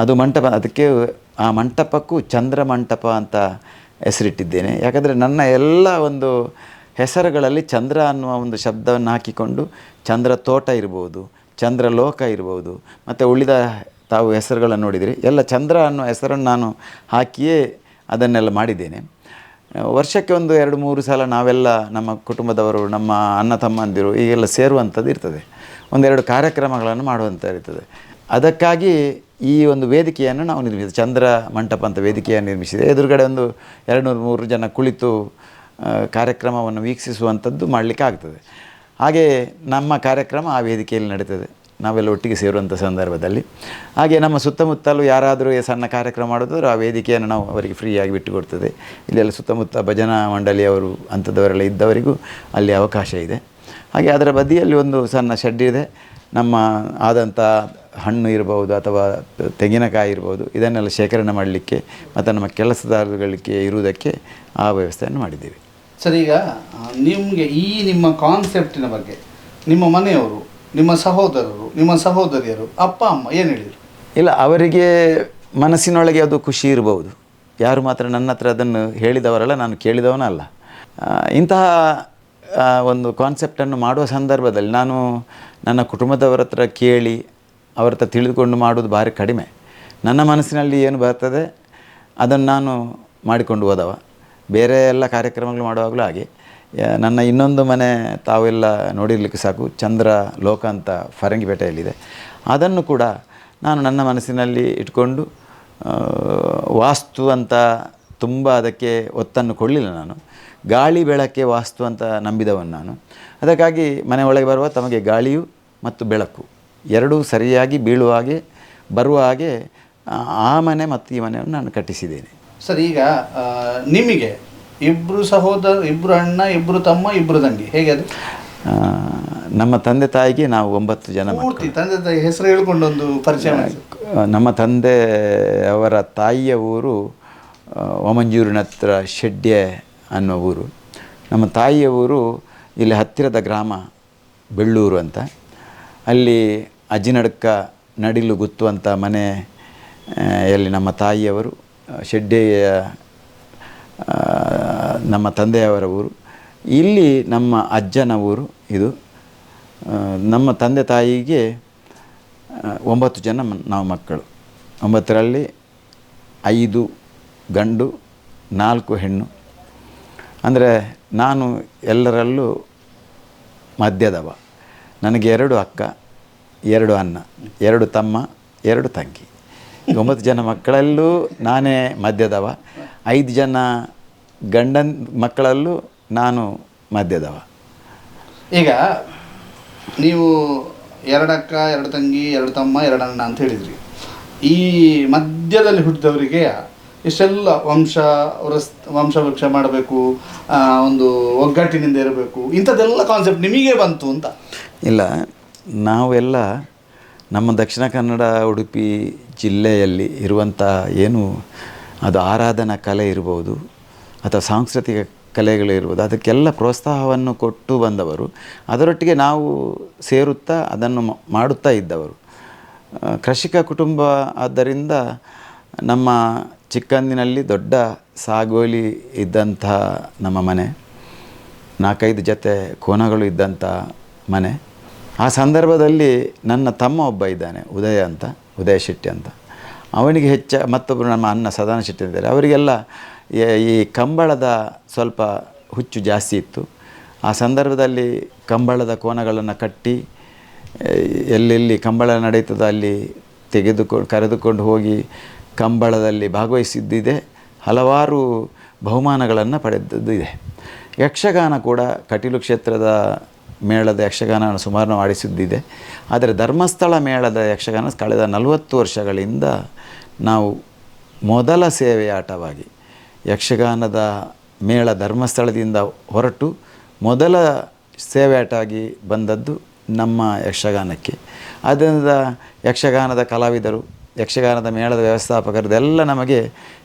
ಅದು ಮಂಟಪ. ಅದಕ್ಕೆ ಆ ಮಂಟಪಕ್ಕೂ ಚಂದ್ರ ಮಂಟಪ ಅಂತ ಹೆಸರಿಟ್ಟಿದ್ದೇನೆ. ಯಾಕಂದರೆ ನನ್ನ ಎಲ್ಲ ಒಂದು ಹೆಸರುಗಳಲ್ಲಿ ಚಂದ್ರ ಅನ್ನುವ ಒಂದು ಶಬ್ದವನ್ನು ಹಾಕಿಕೊಂಡು ಚಂದ್ರ ತೋಟ ಇರ್ಬೋದು, ಚಂದ್ರ ಲೋಕ ಇರ್ಬೋದು, ಮತ್ತು ಉಳಿದ ತಾವು ಹೆಸರುಗಳನ್ನು ನೋಡಿದಿರಿ ಎಲ್ಲ ಚಂದ್ರ ಅನ್ನೋ ಹೆಸರನ್ನು ನಾನು ಹಾಕಿಯೇ ಅದನ್ನೆಲ್ಲ ಮಾಡಿದ್ದೇನೆ. ವರ್ಷಕ್ಕೆ ಒಂದು 2-3 ಸಲ ನಾವೆಲ್ಲ ನಮ್ಮ ಕುಟುಂಬದವರು, ನಮ್ಮ ಅಣ್ಣ ತಮ್ಮಂದಿರು ಈಗೆಲ್ಲ ಸೇರುವಂಥದ್ದು ಇರ್ತದೆ. 1-2 ಕಾರ್ಯಕ್ರಮಗಳನ್ನು ಮಾಡುವಂಥ ಇರ್ತದೆ. ಅದಕ್ಕಾಗಿ ಈ ಒಂದು ವೇದಿಕೆಯನ್ನು ನಾವು ನಿರ್ಮಿಸಿದೆ. ಚಂದ್ರ ಮಂಟಪ ಅಂತ ವೇದಿಕೆಯನ್ನು ನಿರ್ಮಿಸಿದೆ. ಎದುರುಗಡೆ ಒಂದು 200-300 ಜನ ಕುಳಿತು ಕಾರ್ಯಕ್ರಮವನ್ನು ವೀಕ್ಷಿಸುವಂಥದ್ದು ಮಾಡಲಿಕ್ಕೆ ಆಗ್ತದೆ. ಹಾಗೆ ನಮ್ಮ ಕಾರ್ಯಕ್ರಮ ಆ ವೇದಿಕೆಯಲ್ಲಿ ನಡೀತದೆ, ನಾವೆಲ್ಲ ಒಟ್ಟಿಗೆ ಸೇರುವಂಥ ಸಂದರ್ಭದಲ್ಲಿ. ಹಾಗೆ ನಮ್ಮ ಸುತ್ತಮುತ್ತಲೂ ಯಾರಾದರೂ ಸಣ್ಣ ಕಾರ್ಯಕ್ರಮ ಮಾಡೋದಾದ್ರೆ ಆ ವೇದಿಕೆಯನ್ನು ನಾವು ಅವರಿಗೆ ಫ್ರೀಯಾಗಿ ಬಿಟ್ಟುಕೊಡ್ತದೆ. ಇಲ್ಲೆಲ್ಲ ಸುತ್ತಮುತ್ತ ಭಜನಾ ಮಂಡಳಿಯವರು ಅಂಥದ್ದವರೆಲ್ಲ ಇದ್ದವರಿಗೂ ಅಲ್ಲಿ ಅವಕಾಶ ಇದೆ. ಹಾಗೆ ಅದರ ಬದಿಯಲ್ಲಿ ಒಂದು ಸಣ್ಣ ಶೆಡ್ ಇದೆ. ನಮ್ಮ ಆದಂಥ ಹಣ್ಣು ಇರ್ಬೋದು ಅಥವಾ ತೆಂಗಿನಕಾಯಿ ಇರ್ಬೋದು, ಇದನ್ನೆಲ್ಲ ಶೇಖರಣೆ ಮಾಡಲಿಕ್ಕೆ ಮತ್ತು ನಮ್ಮ ಕೆಲಸದಾರಗಳಿಗೆ ಇರುವುದಕ್ಕೆ ಆ ವ್ಯವಸ್ಥೆಯನ್ನು ಮಾಡಿದ್ದೀವಿ. ಸರ್, ಈಗ ನಿಮಗೆ ಈ ನಿಮ್ಮ ಕಾನ್ಸೆಪ್ಟಿನ ಬಗ್ಗೆ ನಿಮ್ಮ ಮನೆಯವರು, ನಿಮ್ಮ ಸಹೋದರರು, ನಿಮ್ಮ ಸಹೋದರಿಯರು, ಅಪ್ಪ ಅಮ್ಮ ಏನು ಹೇಳಿದರು? ಇಲ್ಲ, ಅವರಿಗೆ ಮನಸ್ಸಿನೊಳಗೆ ಅದು ಖುಷಿ ಇರ್ಬೋದು. ಯಾರು ಮಾತ್ರ ನನ್ನ ಹತ್ರ ಅದನ್ನು ಹೇಳಿದವರಲ್ಲ, ನಾನು ಕೇಳಿದವನಲ್ಲ. ಇಂತಹ ಒಂದು ಕಾನ್ಸೆಪ್ಟನ್ನು ಮಾಡುವ ಸಂದರ್ಭದಲ್ಲಿ ನಾನು ನನ್ನ ಕುಟುಂಬದವರ ಹತ್ರ ಕೇಳಿ ಅವ್ರ ಹತ್ರ ತಿಳಿದುಕೊಂಡು ಮಾಡೋದು ಭಾರಿ ಕಡಿಮೆ. ನನ್ನ ಮನಸ್ಸಿನಲ್ಲಿ ಏನು ಬರ್ತದೆ ಅದನ್ನು ನಾನು ಮಾಡಿಕೊಂಡು ಹೋದವ. ಬೇರೆ ಎಲ್ಲ ಕಾರ್ಯಕ್ರಮಗಳು ಮಾಡುವಾಗಲೂ ಹಾಗೆ. ನನ್ನ ಇನ್ನೊಂದು ಮನೆ ತಾವೆಲ್ಲ ನೋಡಿರಲಿಕ್ಕೆ ಸಾಕು, ಚಂದ್ರ ಲೋಕ ಅಂತ ಫರಂಗಿಪೇಟೆಯಲ್ಲಿದೆ. ಅದನ್ನು ಕೂಡ ನಾನು ನನ್ನ ಮನಸ್ಸಿನಲ್ಲಿ ಇಟ್ಕೊಂಡು ವಾಸ್ತು ಅಂತ ತುಂಬ ಅದಕ್ಕೆ ಒತ್ತನ್ನು ಕೊಡಲಿಲ್ಲ. ನಾನು ಗಾಳಿ ಬೆಳಕೆ ವಾಸ್ತು ಅಂತ ನಂಬಿದವನು ನಾನು. ಅದಕ್ಕಾಗಿ ಮನೆ ಒಳಗೆ ಬರುವ ತಮಗೆ ಗಾಳಿಯು ಮತ್ತು ಬೆಳಕು ಎರಡೂ ಸರಿಯಾಗಿ ಬೀಳುವ ಹಾಗೆ ಬರುವ ಹಾಗೆ ಆ ಮನೆ ಮತ್ತು ಈ ಮನೆಯನ್ನು ನಾನು ಕಟ್ಟಿಸಿದ್ದೇನೆ. ಸರ್, ಈಗ ನಿಮಗೆ ಇಬ್ಬರು ಸಹೋದರ, ಇಬ್ಬರು ಅಣ್ಣ, ಇಬ್ಬರು ತಮ್ಮ, ಇಬ್ಬರು ತಂಗಿ, ಹೇಗೆ ಅದು? ನಮ್ಮ ತಂದೆ ತಾಯಿಗೆ ನಾವು 9 ಜನ. ಪೂರ್ತಿ ತಂದೆ ತಾಯಿ ಹೆಸರು ಹೇಳ್ಕೊಂಡೊಂದು ಪರಿಚಯ ಮಾಡಿ. ನಮ್ಮ ತಂದೆ ಅವರ ತಾಯಿಯ ಊರು ಒಮಂಜೂರಿನ ಹತ್ರ ಶೆಡ್ಡೆ ಅನ್ನೋ ಊರು. ನಮ್ಮ ತಾಯಿಯ ಊರು ಇಲ್ಲಿ ಹತ್ತಿರದ ಗ್ರಾಮ ಬೆಳ್ಳೂರು ಅಂತ. ಅಲ್ಲಿ ಅಜ್ಜಿನಡ್ಕ ನಡಿಲು ಗುತ್ತುವಂಥ ಮನೆಯಲ್ಲಿ ನಮ್ಮ ತಾಯಿಯವರು, ಶೆಡ್ಡೆಯ ನಮ್ಮ ತಂದೆಯವರ ಊರು. ಇಲ್ಲಿ ನಮ್ಮ ಅಜ್ಜನ ಊರು ಇದು. ನಮ್ಮ ತಂದೆ ತಾಯಿಗೆ 9 ಜನ ನಾವು ಮಕ್ಕಳು. 9ರಲ್ಲಿ 5 ಗಂಡು 4 ಹೆಣ್ಣು. ಅಂದರೆ ನಾನು ಎಲ್ಲರಲ್ಲೂ ಮಧ್ಯದವ. ನನಗೆ 2 ಅಕ್ಕ, 2 ಅಣ್ಣ, 2 ತಮ್ಮ, 2 ತಂಗಿ. 9 ಜನ ಮಕ್ಕಳಲ್ಲೂ ನಾನೇ ಮಧ್ಯದವ. 5 ಜನ ಗಂಡನ ಮಕ್ಕಳಲ್ಲೂ ನಾನು ಮಧ್ಯದವ. ಈಗ ನೀವು 2 ಅಕ್ಕ, 2 ತಂಗಿ, 2 ತಮ್ಮ, 2 ಅಣ್ಣ ಅಂತ ಹೇಳಿದ್ರಿ. ಈ ಮಧ್ಯದಲ್ಲಿ ಹುಟ್ಟಿದವರಿಗೆ ಇಷ್ಟೆಲ್ಲ ವಂಶವೃಕ್ಷ ಮಾಡಬೇಕು, ಒಂದು ಒಗ್ಗಟ್ಟಿನಿಂದ ಇರಬೇಕು, ಇಂಥದ್ದೆಲ್ಲ ಕಾನ್ಸೆಪ್ಟ್ ನಿಮಗೆ ಬಂತು ಅಂತ? ಇಲ್ಲ, ನಾವೆಲ್ಲ ನಮ್ಮ ದಕ್ಷಿಣ ಕನ್ನಡ ಉಡುಪಿ ಜಿಲ್ಲೆಯಲ್ಲಿ ಇರುವಂಥ ಏನು ಅದು ಆರಾಧನಾ ಕಲೆ ಇರ್ಬೋದು ಅಥವಾ ಸಾಂಸ್ಕೃತಿಕ ಕಲೆಗಳಿರ್ಬೋದು, ಅದಕ್ಕೆಲ್ಲ ಪ್ರೋತ್ಸಾಹವನ್ನು ಕೊಟ್ಟು ಬಂದವರು. ಅದರೊಟ್ಟಿಗೆ ನಾವು ಸೇರುತ್ತಾ ಅದನ್ನು ಮಾಡುತ್ತಾ ಇದ್ದವರು. ಕೃಷಿಕ ಕುಟುಂಬ ಆದ್ದರಿಂದ ನಮ್ಮ ಚಿಕ್ಕಂದಿನಲ್ಲಿ ದೊಡ್ಡ ಸಾಗುವಳಿ ಇದ್ದಂಥ ನಮ್ಮ ಮನೆ, 4-5 ಜೊತೆ ಕೋಣಗಳು ಇದ್ದಂಥ ಮನೆ. ಆ ಸಂದರ್ಭದಲ್ಲಿ ನನ್ನ ತಮ್ಮ ಒಬ್ಬ ಇದ್ದಾನೆ, ಉದಯ ಶೆಟ್ಟಿ ಅಂತ. ಅವನಿಗೆ ಮತ್ತೊಬ್ಬರು ನಮ್ಮ ಅಣ್ಣ ಸದಾನ ಶೆಟ್ಟಿ ಇದ್ದಾರೆ. ಅವರಿಗೆಲ್ಲ ಈ ಕಂಬಳದ ಸ್ವಲ್ಪ ಹುಚ್ಚು ಜಾಸ್ತಿ ಇತ್ತು. ಆ ಸಂದರ್ಭದಲ್ಲಿ ಕಂಬಳದ ಕೋಣಗಳನ್ನು ಕಟ್ಟಿ ಎಲ್ಲೆಲ್ಲಿ ಕಂಬಳ ನಡೀತದೋ ಅಲ್ಲಿ ಕರೆದುಕೊಂಡು ಹೋಗಿ ಕಂಬಳದಲ್ಲಿ ಭಾಗವಹಿಸಿದ್ದಿದೆ. ಹಲವಾರು ಬಹುಮಾನಗಳನ್ನು ಪಡೆದದ್ದು ಇದೆ. ಯಕ್ಷಗಾನ ಕೂಡ ಕಟೀಲು ಕ್ಷೇತ್ರದ ಮೇಳದ ಯಕ್ಷಗಾನ ಸುಮಾರು ಆಡಿಸಿದ್ದಿದೆ. ಆದರೆ ಧರ್ಮಸ್ಥಳ ಮೇಳದ ಯಕ್ಷಗಾನ ಕಳೆದ 40 ವರ್ಷಗಳಿಂದ ನಾವು ಮೊದಲ ಸೇವೆಯಾಟವಾಗಿ ಯಕ್ಷಗಾನದ ಮೇಳ ಧರ್ಮಸ್ಥಳದಿಂದ ಹೊರಟು ಮೊದಲ ಸೇವೆಯಾಟಾಗಿ ಬಂದದ್ದು ನಮ್ಮ ಯಕ್ಷಗಾನಕ್ಕೆ. ಆದ್ದರಿಂದ ಯಕ್ಷಗಾನದ ಕಲಾವಿದರು, ಯಕ್ಷಗಾನದ ಮೇಳದ ವ್ಯವಸ್ಥಾಪಕರದೆಲ್ಲ ನಮಗೆ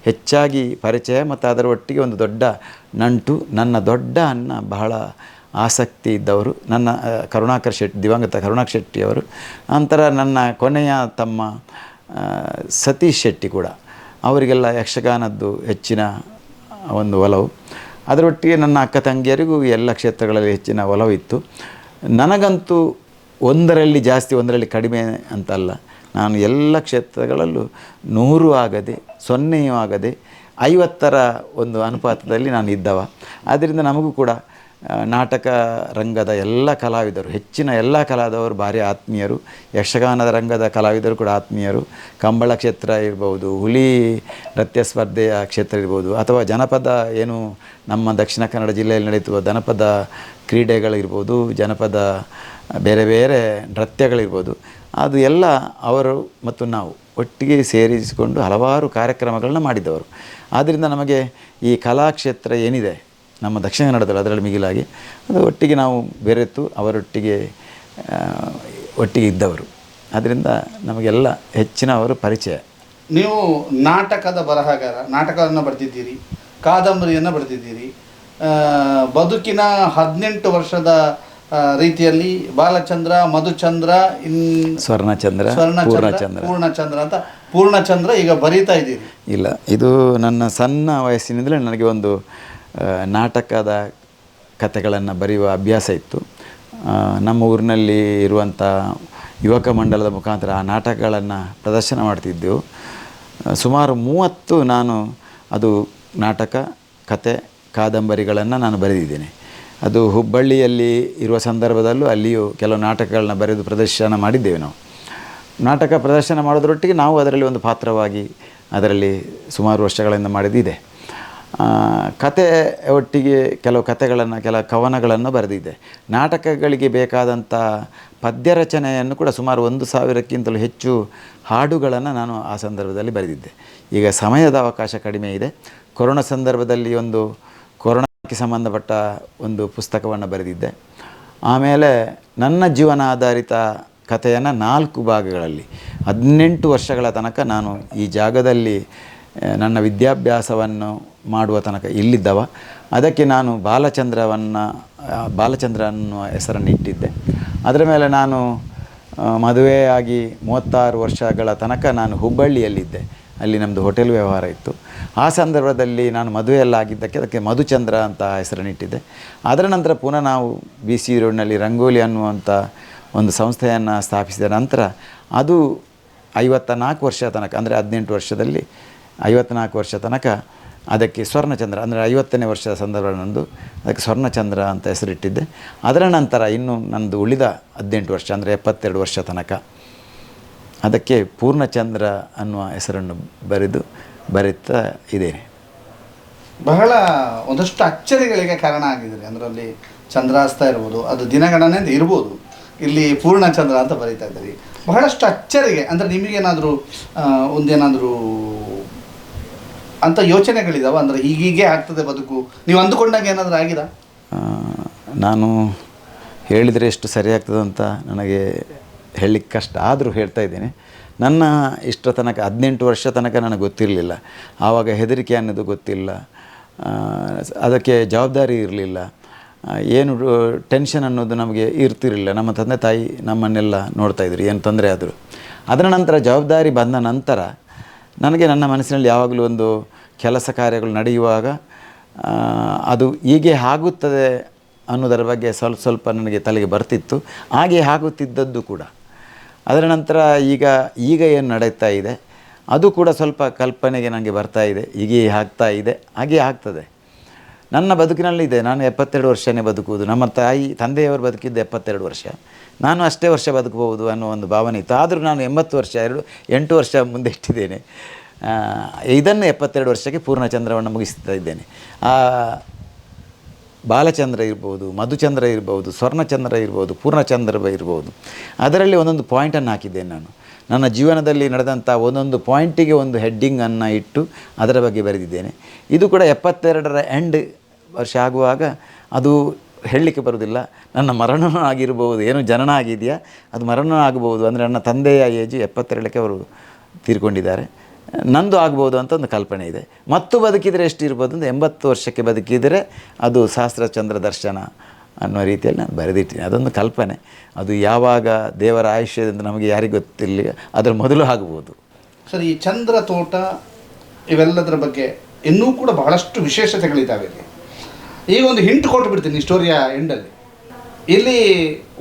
ಹೆಚ್ಚಾಗಿ ಪರಿಚಯ ಮತ್ತು ಅದರ ಒಟ್ಟಿಗೆ ಒಂದು ದೊಡ್ಡ ನಂಟು. ನನ್ನ ದೊಡ್ಡ ಅಣ್ಣ ಬಹಳ ಆಸಕ್ತಿ ಇದ್ದವರು, ನನ್ನ ದಿವಂಗತ ಕರುಣಾಕರ್ ಶೆಟ್ಟಿಯವರು. ನಂತರ ನನ್ನ ಕೊನೆಯ ತಮ್ಮ ಸತೀಶ್ ಶೆಟ್ಟಿ ಕೂಡ, ಅವರಿಗೆಲ್ಲ ಯಕ್ಷಗಾನದ್ದು ಹೆಚ್ಚಿನ ಒಂದು ಒಲವು. ಅದರೊಟ್ಟಿಗೆ ನನ್ನ ಅಕ್ಕ ತಂಗಿಯರಿಗೂ ಎಲ್ಲ ಕ್ಷೇತ್ರಗಳಲ್ಲಿ ಹೆಚ್ಚಿನ ಒಲವಿತ್ತು. ನನಗಂತೂ ಒಂದರಲ್ಲಿ ಜಾಸ್ತಿ ಒಂದರಲ್ಲಿ ಕಡಿಮೆ ಅಂತಲ್ಲ, ನಾನು ಎಲ್ಲ ಕ್ಷೇತ್ರಗಳಲ್ಲೂ 100 ಆಗದೆ 0 ಆಗದೆ 50ರ ಒಂದು ಅನುಪಾತದಲ್ಲಿ ನಾನು ಇದ್ದವ. ಆದ್ದರಿಂದ ನಮಗೂ ಕೂಡ ನಾಟಕ ರಂಗದ ಎಲ್ಲ ಕಲಾವಿದರು, ಹೆಚ್ಚಿನ ಎಲ್ಲ ಕಲಾವಿದವರು ಭಾರಿ ಆತ್ಮೀಯರು. ಯಕ್ಷಗಾನದ ರಂಗದ ಕಲಾವಿದರು ಕೂಡ ಆತ್ಮೀಯರು. ಕಂಬಳ ಕ್ಷೇತ್ರ ಇರ್ಬೋದು, ಹುಲಿ ನೃತ್ಯ ಸ್ಪರ್ಧೆಯ ಕ್ಷೇತ್ರ ಇರ್ಬೋದು, ಅಥವಾ ಜನಪದ ಏನು ನಮ್ಮ ದಕ್ಷಿಣ ಕನ್ನಡ ಜಿಲ್ಲೆಯಲ್ಲಿ ನಡೆಯುವ ಜನಪದ ಕ್ರೀಡೆಗಳಿರ್ಬೋದು, ಜನಪದ ಬೇರೆ ಬೇರೆ ನೃತ್ಯಗಳಿರ್ಬೋದು, ಅದು ಎಲ್ಲ ಅವರು ಮತ್ತು ನಾವು ಒಟ್ಟಿಗೆ ಸೇರಿಸಿಕೊಂಡು ಹಲವಾರು ಕಾರ್ಯಕ್ರಮಗಳನ್ನ ಮಾಡಿದ್ದವರು. ಆದ್ದರಿಂದ ನಮಗೆ ಈ ಕಲಾಕ್ಷೇತ್ರ ಏನಿದೆ ನಮ್ಮ ದಕ್ಷಿಣ ಕನ್ನಡದಲ್ಲಿ, ಅದರಲ್ಲಿ ಮಿಗಿಲಾಗಿ ಅದು ಒಟ್ಟಿಗೆ ನಾವು ಬೆರೆತು ಅವರೊಟ್ಟಿಗೆ ಒಟ್ಟಿಗೆ ಇದ್ದವರು. ಅದರಿಂದ ನಮಗೆಲ್ಲ ಹೆಚ್ಚಿನ ಅವರು ಪರಿಚಯ. ನೀವು ನಾಟಕದ ಬರಹಗಾರ, ನಾಟಕವನ್ನು ಬರೆದಿದ್ದೀರಿ, ಕಾದಂಬರಿಯನ್ನು ಬರೆದಿದ್ದೀರಿ. ಬದುಕಿನ 18 ವರ್ಷದ ರೀತಿಯಲ್ಲಿ ಬಾಲಚಂದ್ರ, ಮಧುಚಂದ್ರ, ಸ್ವರ್ಣಚಂದ್ರ, ಪೂರ್ಣಚಂದ್ರ ಅಂತ ಪೂರ್ಣಚಂದ್ರ ಈಗ ಬರೀತಾ ಇದ್ದೀರಿ. ಇಲ್ಲ, ಇದು ನನ್ನ ಸಣ್ಣ ವಯಸ್ಸಿನಿಂದಲೇ ನನಗೆ ಒಂದು ನಾಟಕದ ಕಥೆಗಳನ್ನು ಬರೆಯುವ ಅಭ್ಯಾಸ ಇತ್ತು. ನಮ್ಮ ಊರಿನಲ್ಲಿ ಇರುವಂಥ ಯುವಕ ಮಂಡಲದ ಮುಖಾಂತರ ಆ ನಾಟಕಗಳನ್ನು ಪ್ರದರ್ಶನ ಮಾಡ್ತಿದ್ದೆವು. ಸುಮಾರು 30 ನಾನು ಅದು ನಾಟಕ, ಕತೆ, ಕಾದಂಬರಿಗಳನ್ನು ನಾನು ಬರೆದಿದ್ದೇನೆ. ಅದು ಹುಬ್ಬಳ್ಳಿಯಲ್ಲಿ ಇರುವ ಸಂದರ್ಭದಲ್ಲೂ ಅಲ್ಲಿಯೂ ಕೆಲವು ನಾಟಕಗಳನ್ನ ಬರೆದು ಪ್ರದರ್ಶನ ಮಾಡಿದ್ದೇವೆ. ನಾವು ನಾಟಕ ಪ್ರದರ್ಶನ ಮಾಡೋದರೊಟ್ಟಿಗೆ ನಾವು ಅದರಲ್ಲಿ ಒಂದು ಪಾತ್ರವಾಗಿ ಅದರಲ್ಲಿ ಸುಮಾರು ವರ್ಷಗಳಿಂದ ಮಾಡಿದ್ದಿದೆ. ಕತೆ ಒಟ್ಟಿಗೆ ಕೆಲವು ಕತೆಗಳನ್ನು, ಕೆಲವು ಕವನಗಳನ್ನು ಬರೆದಿದ್ದೆ. ನಾಟಕಗಳಿಗೆ ಬೇಕಾದಂಥ ಪದ್ಯ ರಚನೆಯನ್ನು ಕೂಡ ಸುಮಾರು 1000ಕ್ಕಿಂತಲೂ ಹೆಚ್ಚು ಹಾಡುಗಳನ್ನು ನಾನು ಆ ಸಂದರ್ಭದಲ್ಲಿ ಬರೆದಿದ್ದೆ. ಈಗ ಸಮಯದ ಅವಕಾಶ ಕಡಿಮೆ ಇದೆ. ಕೊರೋನಾ ಸಂದರ್ಭದಲ್ಲಿ ಒಂದು ಕೊರೋನಾಕ್ಕೆ ಸಂಬಂಧಪಟ್ಟ ಒಂದು ಪುಸ್ತಕವನ್ನು ಬರೆದಿದ್ದೆ. ಆಮೇಲೆ ನನ್ನ ಜೀವನ ಆಧಾರಿತ ಕಥೆಯನ್ನು 4 ಭಾಗಗಳಲ್ಲಿ 18 ವರ್ಷಗಳ ತನಕ ನಾನು ಈ ಜಾಗದಲ್ಲಿ ನನ್ನ ವಿದ್ಯಾಭ್ಯಾಸವನ್ನು ಮಾಡುವ ತನಕ ಇಲ್ಲಿದ್ದವ. ಅದಕ್ಕೆ ನಾನು ಬಾಲಚಂದ್ರ ಅನ್ನುವ ಹೆಸರನ್ನು ಇಟ್ಟಿದ್ದೆ. ಅದರ ಮೇಲೆ ನಾನು ಮದುವೆಯಾಗಿ 36 ವರ್ಷಗಳ ತನಕ ನಾನು ಹುಬ್ಬಳ್ಳಿಯಲ್ಲಿದ್ದೆ. ಅಲ್ಲಿ ನಮ್ಮದು ಹೋಟೆಲ್ ವ್ಯವಹಾರ ಇತ್ತು. ಆ ಸಂದರ್ಭದಲ್ಲಿ ನಾನು ಮದುವೆಯಲ್ಲಾಗಿದ್ದಕ್ಕೆ ಅದಕ್ಕೆ ಮಧುಚಂದ್ರ ಅಂತ ಹೆಸರನ್ನಿಟ್ಟಿದ್ದೆ. ಅದರ ನಂತರ ಪುನಃ ನಾವು BC ರೋಡ್ನಲ್ಲಿ ರಂಗೋಲಿ ಅನ್ನುವಂಥ ಒಂದು ಸಂಸ್ಥೆಯನ್ನು ಸ್ಥಾಪಿಸಿದ ನಂತರ ಅದು 54 ವರ್ಷ ತನಕ, ಅಂದರೆ 18 ವರ್ಷದಲ್ಲಿ 54 ವರ್ಷ ತನಕ ಅದಕ್ಕೆ ಸ್ವರ್ಣಚಂದ್ರ, ಅಂದರೆ 50ನೇ ವರ್ಷದ ಸಂದರ್ಭ ನಂದು, ಅದಕ್ಕೆ ಸ್ವರ್ಣಚಂದ್ರ ಅಂತ ಹೆಸರಿಟ್ಟಿದ್ದೆ. ಅದರ ನಂತರ ಇನ್ನು ನನ್ನದು ಉಳಿದ 18 ವರ್ಷ, ಅಂದರೆ 72 ವರ್ಷ ತನಕ ಅದಕ್ಕೆ ಪೂರ್ಣಚಂದ್ರ ಅನ್ನುವ ಹೆಸರನ್ನು ಬರೀತಾ ಇದ್ದೇನೆ. ಬಹಳ ಒಂದಷ್ಟು ಅಚ್ಚರಿಗಳಿಗೆ ಕಾರಣ ಆಗಿದ್ದಾರೆ. ಅದರಲ್ಲಿ ಚಂದ್ರಾಸ್ತ ಇರ್ಬೋದು, ಅದು ದಿನಗಣನೆ ಅಂತ ಇರ್ಬೋದು, ಇಲ್ಲಿ ಪೂರ್ಣಚಂದ್ರ ಅಂತ ಬರೀತಾ ಇದ್ದೀರಿ. ಬಹಳಷ್ಟು ಅಚ್ಚರಿಗೆ, ಅಂದರೆ ನಿಮಗೇನಾದರೂ ಒಂದೇನಾದರೂ ಅಂತ ಯೋಚನೆಗಳಿದಾವ? ಅಂದರೆ ಹೀಗೀಗೆ ಆಗ್ತದೆ ಬದುಕು, ನೀವು ಅಂದುಕೊಂಡಾಗ ಏನಾದರೂ ಆಗಿದಾ? ನಾನು ಹೇಳಿದರೆ ಎಷ್ಟು ಸರಿಯಾಗ್ತದೆ ಅಂತ ನನಗೆ ಹೇಳಲಿಕ್ಕೆ ಕಷ್ಟ, ಆದರೂ ಹೇಳ್ತಾ ಇದ್ದೇನೆ. ನನ್ನ ಇಷ್ಟರ ತನಕ 18 ವರ್ಷ ತನಕ ನನಗೆ ಗೊತ್ತಿರಲಿಲ್ಲ. ಆವಾಗ ಹೆದರಿಕೆ ಅನ್ನೋದು ಗೊತ್ತಿಲ್ಲ, ಅದಕ್ಕೆ ಜವಾಬ್ದಾರಿ ಇರಲಿಲ್ಲ, ಏನು ಟೆನ್ಷನ್ ಅನ್ನೋದು ನಮಗೆ ಇರ್ತಿರಲಿಲ್ಲ. ನಮ್ಮ ತಂದೆ ತಾಯಿ ನಮ್ಮನ್ನೆಲ್ಲ ನೋಡ್ತಾಯಿದ್ರು, ಏನು ತೊಂದರೆ ಆದರೂ. ಅದರ ನಂತರ ಜವಾಬ್ದಾರಿ ಬಂದ ನಂತರ ನನಗೆ ನನ್ನ ಮನಸ್ಸಿನಲ್ಲಿ ಯಾವಾಗಲೂ ಒಂದು ಕೆಲಸ ಕಾರ್ಯಗಳು ನಡೆಯುವಾಗ ಅದು ಹೀಗೆ ಆಗುತ್ತದೆ ಅನ್ನೋದರ ಬಗ್ಗೆ ಸ್ವಲ್ಪ ಸ್ವಲ್ಪ ನನಗೆ ತಲೆಗೆ ಬರ್ತಿತ್ತು. ಹಾಗೆ ಆಗುತ್ತಿದ್ದದ್ದು ಕೂಡ. ಅದರ ನಂತರ ಈಗ ಏನು ನಡೀತಾ ಇದೆ ಅದು ಕೂಡ ಸ್ವಲ್ಪ ಕಲ್ಪನೆಗೆ ನನಗೆ ಬರ್ತಾ ಇದೆ. ಹೀಗೆ ಆಗ್ತಾ ಇದೆ, ಹಾಗೆ ಆಗ್ತದೆ. ನನ್ನ ಬದುಕಿನಲ್ಲಿದೆ, ನಾನು 72 ವರ್ಷನೇ ಬದುಕುವುದು. ನಮ್ಮ ತಂದೆಯವರು ಬದುಕಿದ್ದು 72 ವರ್ಷ, ನಾನು ಅಷ್ಟೇ ವರ್ಷ ಬದುಕಬಹುದು ಅನ್ನೋ ಒಂದು ಭಾವನೆ ಇತ್ತು. ಆದರೂ ನಾನು 80 ವರ್ಷ 8 ವರ್ಷ ಮುಂದೆ ಇಟ್ಟಿದ್ದೇನೆ. ಇದನ್ನು 72 ವರ್ಷಕ್ಕೆ ಪೂರ್ಣಚಂದ್ರವನ್ನು ಮುಗಿಸ್ತಾ ಇದ್ದೇನೆ. ಬಾಲಚಂದ್ರ ಇರ್ಬೋದು, ಮಧುಚಂದ್ರ ಇರ್ಬೋದು, ಸ್ವರ್ಣಚಂದ್ರ ಇರ್ಬೋದು, ಪೂರ್ಣಚಂದ್ರ ಇರ್ಬೋದು, ಅದರಲ್ಲಿ ಒಂದೊಂದು ಪಾಯಿಂಟನ್ನು ಹಾಕಿದ್ದೇನೆ. ನಾನು ನನ್ನ ಜೀವನದಲ್ಲಿ ನಡೆದಂಥ ಒಂದೊಂದು ಪಾಯಿಂಟಿಗೆ ಒಂದು ಹೆಡ್ಡಿಂಗನ್ನು ಇಟ್ಟು ಅದರ ಬಗ್ಗೆ ಬರೆದಿದ್ದೇನೆ. ಇದು ಕೂಡ 72ರ ಎಂಡ್ ವರ್ಷ ಆಗುವಾಗ ಅದು ಹೇಳಲಿಕ್ಕೆ ಬರೋದಿಲ್ಲ. ನನ್ನ ಮರಣ ಆಗಿರ್ಬೋದು, ಏನು ಜನನ ಆಗಿದೆಯಾ ಅದು ಮರಣ ಆಗ್ಬೋದು. ಅಂದರೆ ನನ್ನ ತಂದೆಯ ಏಜು 72ಕ್ಕೆ ಅವರು ತೀರ್ಕೊಂಡಿದ್ದಾರೆ, ನಂದು ಆಗ್ಬೋದು ಅಂತ ಒಂದು ಕಲ್ಪನೆ ಇದೆ. ಮತ್ತು ಬದುಕಿದರೆ ಎಷ್ಟು ಇರ್ಬೋದು ಅಂದರೆ 80 ವರ್ಷಕ್ಕೆ ಬದುಕಿದರೆ ಅದು ಸಹಸ್ರಚಂದ್ರ ದರ್ಶನ ಅನ್ನೋ ರೀತಿಯಲ್ಲಿ ನಾನು ಬರೆದಿಟ್ಟಿನಿ. ಅದೊಂದು ಕಲ್ಪನೆ. ಅದು ಯಾವಾಗ ದೇವರ ಆಯುಷ್ಯದಿಂದ ನಮಗೆ ಯಾರಿಗೂ ಗೊತ್ತಿಲ್ಲ, ಅದರ ಮೊದಲು ಆಗ್ಬೋದು. ಸರ್, ಈ ಚಂದ್ರ ತೋಟ ಇವೆಲ್ಲದರ ಬಗ್ಗೆ ಇನ್ನೂ ಕೂಡ ಬಹಳಷ್ಟು ವಿಶೇಷತೆಗಳಿದ್ದಾವೆ. ಇಲ್ಲಿ ಈಗ ಒಂದು ಹಿಂಟ್ ಕೊಟ್ಟು ಬಿಡ್ತೀನಿ ಸ್ಟೋರಿಯ ಎಂಡಲ್ಲಿ. ಇಲ್ಲಿ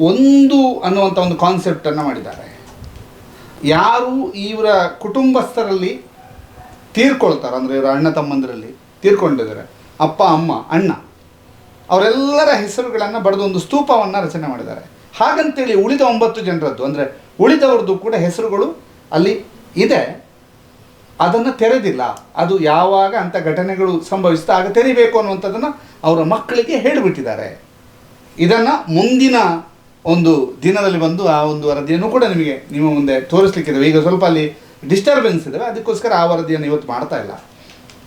ಒಂದು ಅನ್ನುವಂಥ ಒಂದು ಕಾನ್ಸೆಪ್ಟನ್ನು ಮಾಡಿದ್ದಾರೆ. ಯಾರು ಇವರ ಕುಟುಂಬಸ್ಥರಲ್ಲಿ ತೀರ್ಕೊಳ್ತಾರೆ, ಅಂದರೆ ಇವರ ಅಣ್ಣ ತಮ್ಮಂದರಲ್ಲಿ ತೀರ್ಕೊಂಡಿದ್ದಾರೆ, ಅಪ್ಪ ಅಮ್ಮ ಅಣ್ಣ ಅವರೆಲ್ಲರ ಹೆಸರುಗಳನ್ನು ಬರೆದು ಒಂದು ಸ್ತೂಪವನ್ನು ರಚನೆ ಮಾಡಿದ್ದಾರೆ. ಹಾಗಂತೇಳಿ ಉಳಿದ 9 ಜನರದ್ದು ಅಂದರೆ ಉಳಿದವ್ರದ್ದು ಕೂಡ ಹೆಸರುಗಳು ಅಲ್ಲಿ ಇದೆ, ಅದನ್ನು ತೆರೆದಿಲ್ಲ. ಅದು ಯಾವಾಗ ಅಂಥ ಘಟನೆಗಳು ಸಂಭವಿಸ್ತಾ ಆಗ ತೆರಿಬೇಕು ಅನ್ನುವಂಥದ್ದನ್ನು ಅವರ ಮಕ್ಕಳಿಗೆ ಹೇಳಿಬಿಟ್ಟಿದ್ದಾರೆ. ಇದನ್ನು ಮುಂದಿನ ಒಂದು ದಿನದಲ್ಲಿ ಬಂದು ಆ ಒಂದು ವರದಿಯನ್ನು ಕೂಡ ನಿಮಗೆ ನಿಮ್ಮ ಮುಂದೆ ತೋರಿಸ್ಲಿಕ್ಕಿದೆ. ಈಗ ಸ್ವಲ್ಪ ಅಲ್ಲಿ ಡಿಸ್ಟರ್ಬೆನ್ಸ್ ಇದ್ದಾವೆ, ಅದಕ್ಕೋಸ್ಕರ ಆ ವರದಿಯನ್ನು ಇವತ್ತು ಮಾಡ್ತಾ ಇಲ್ಲ.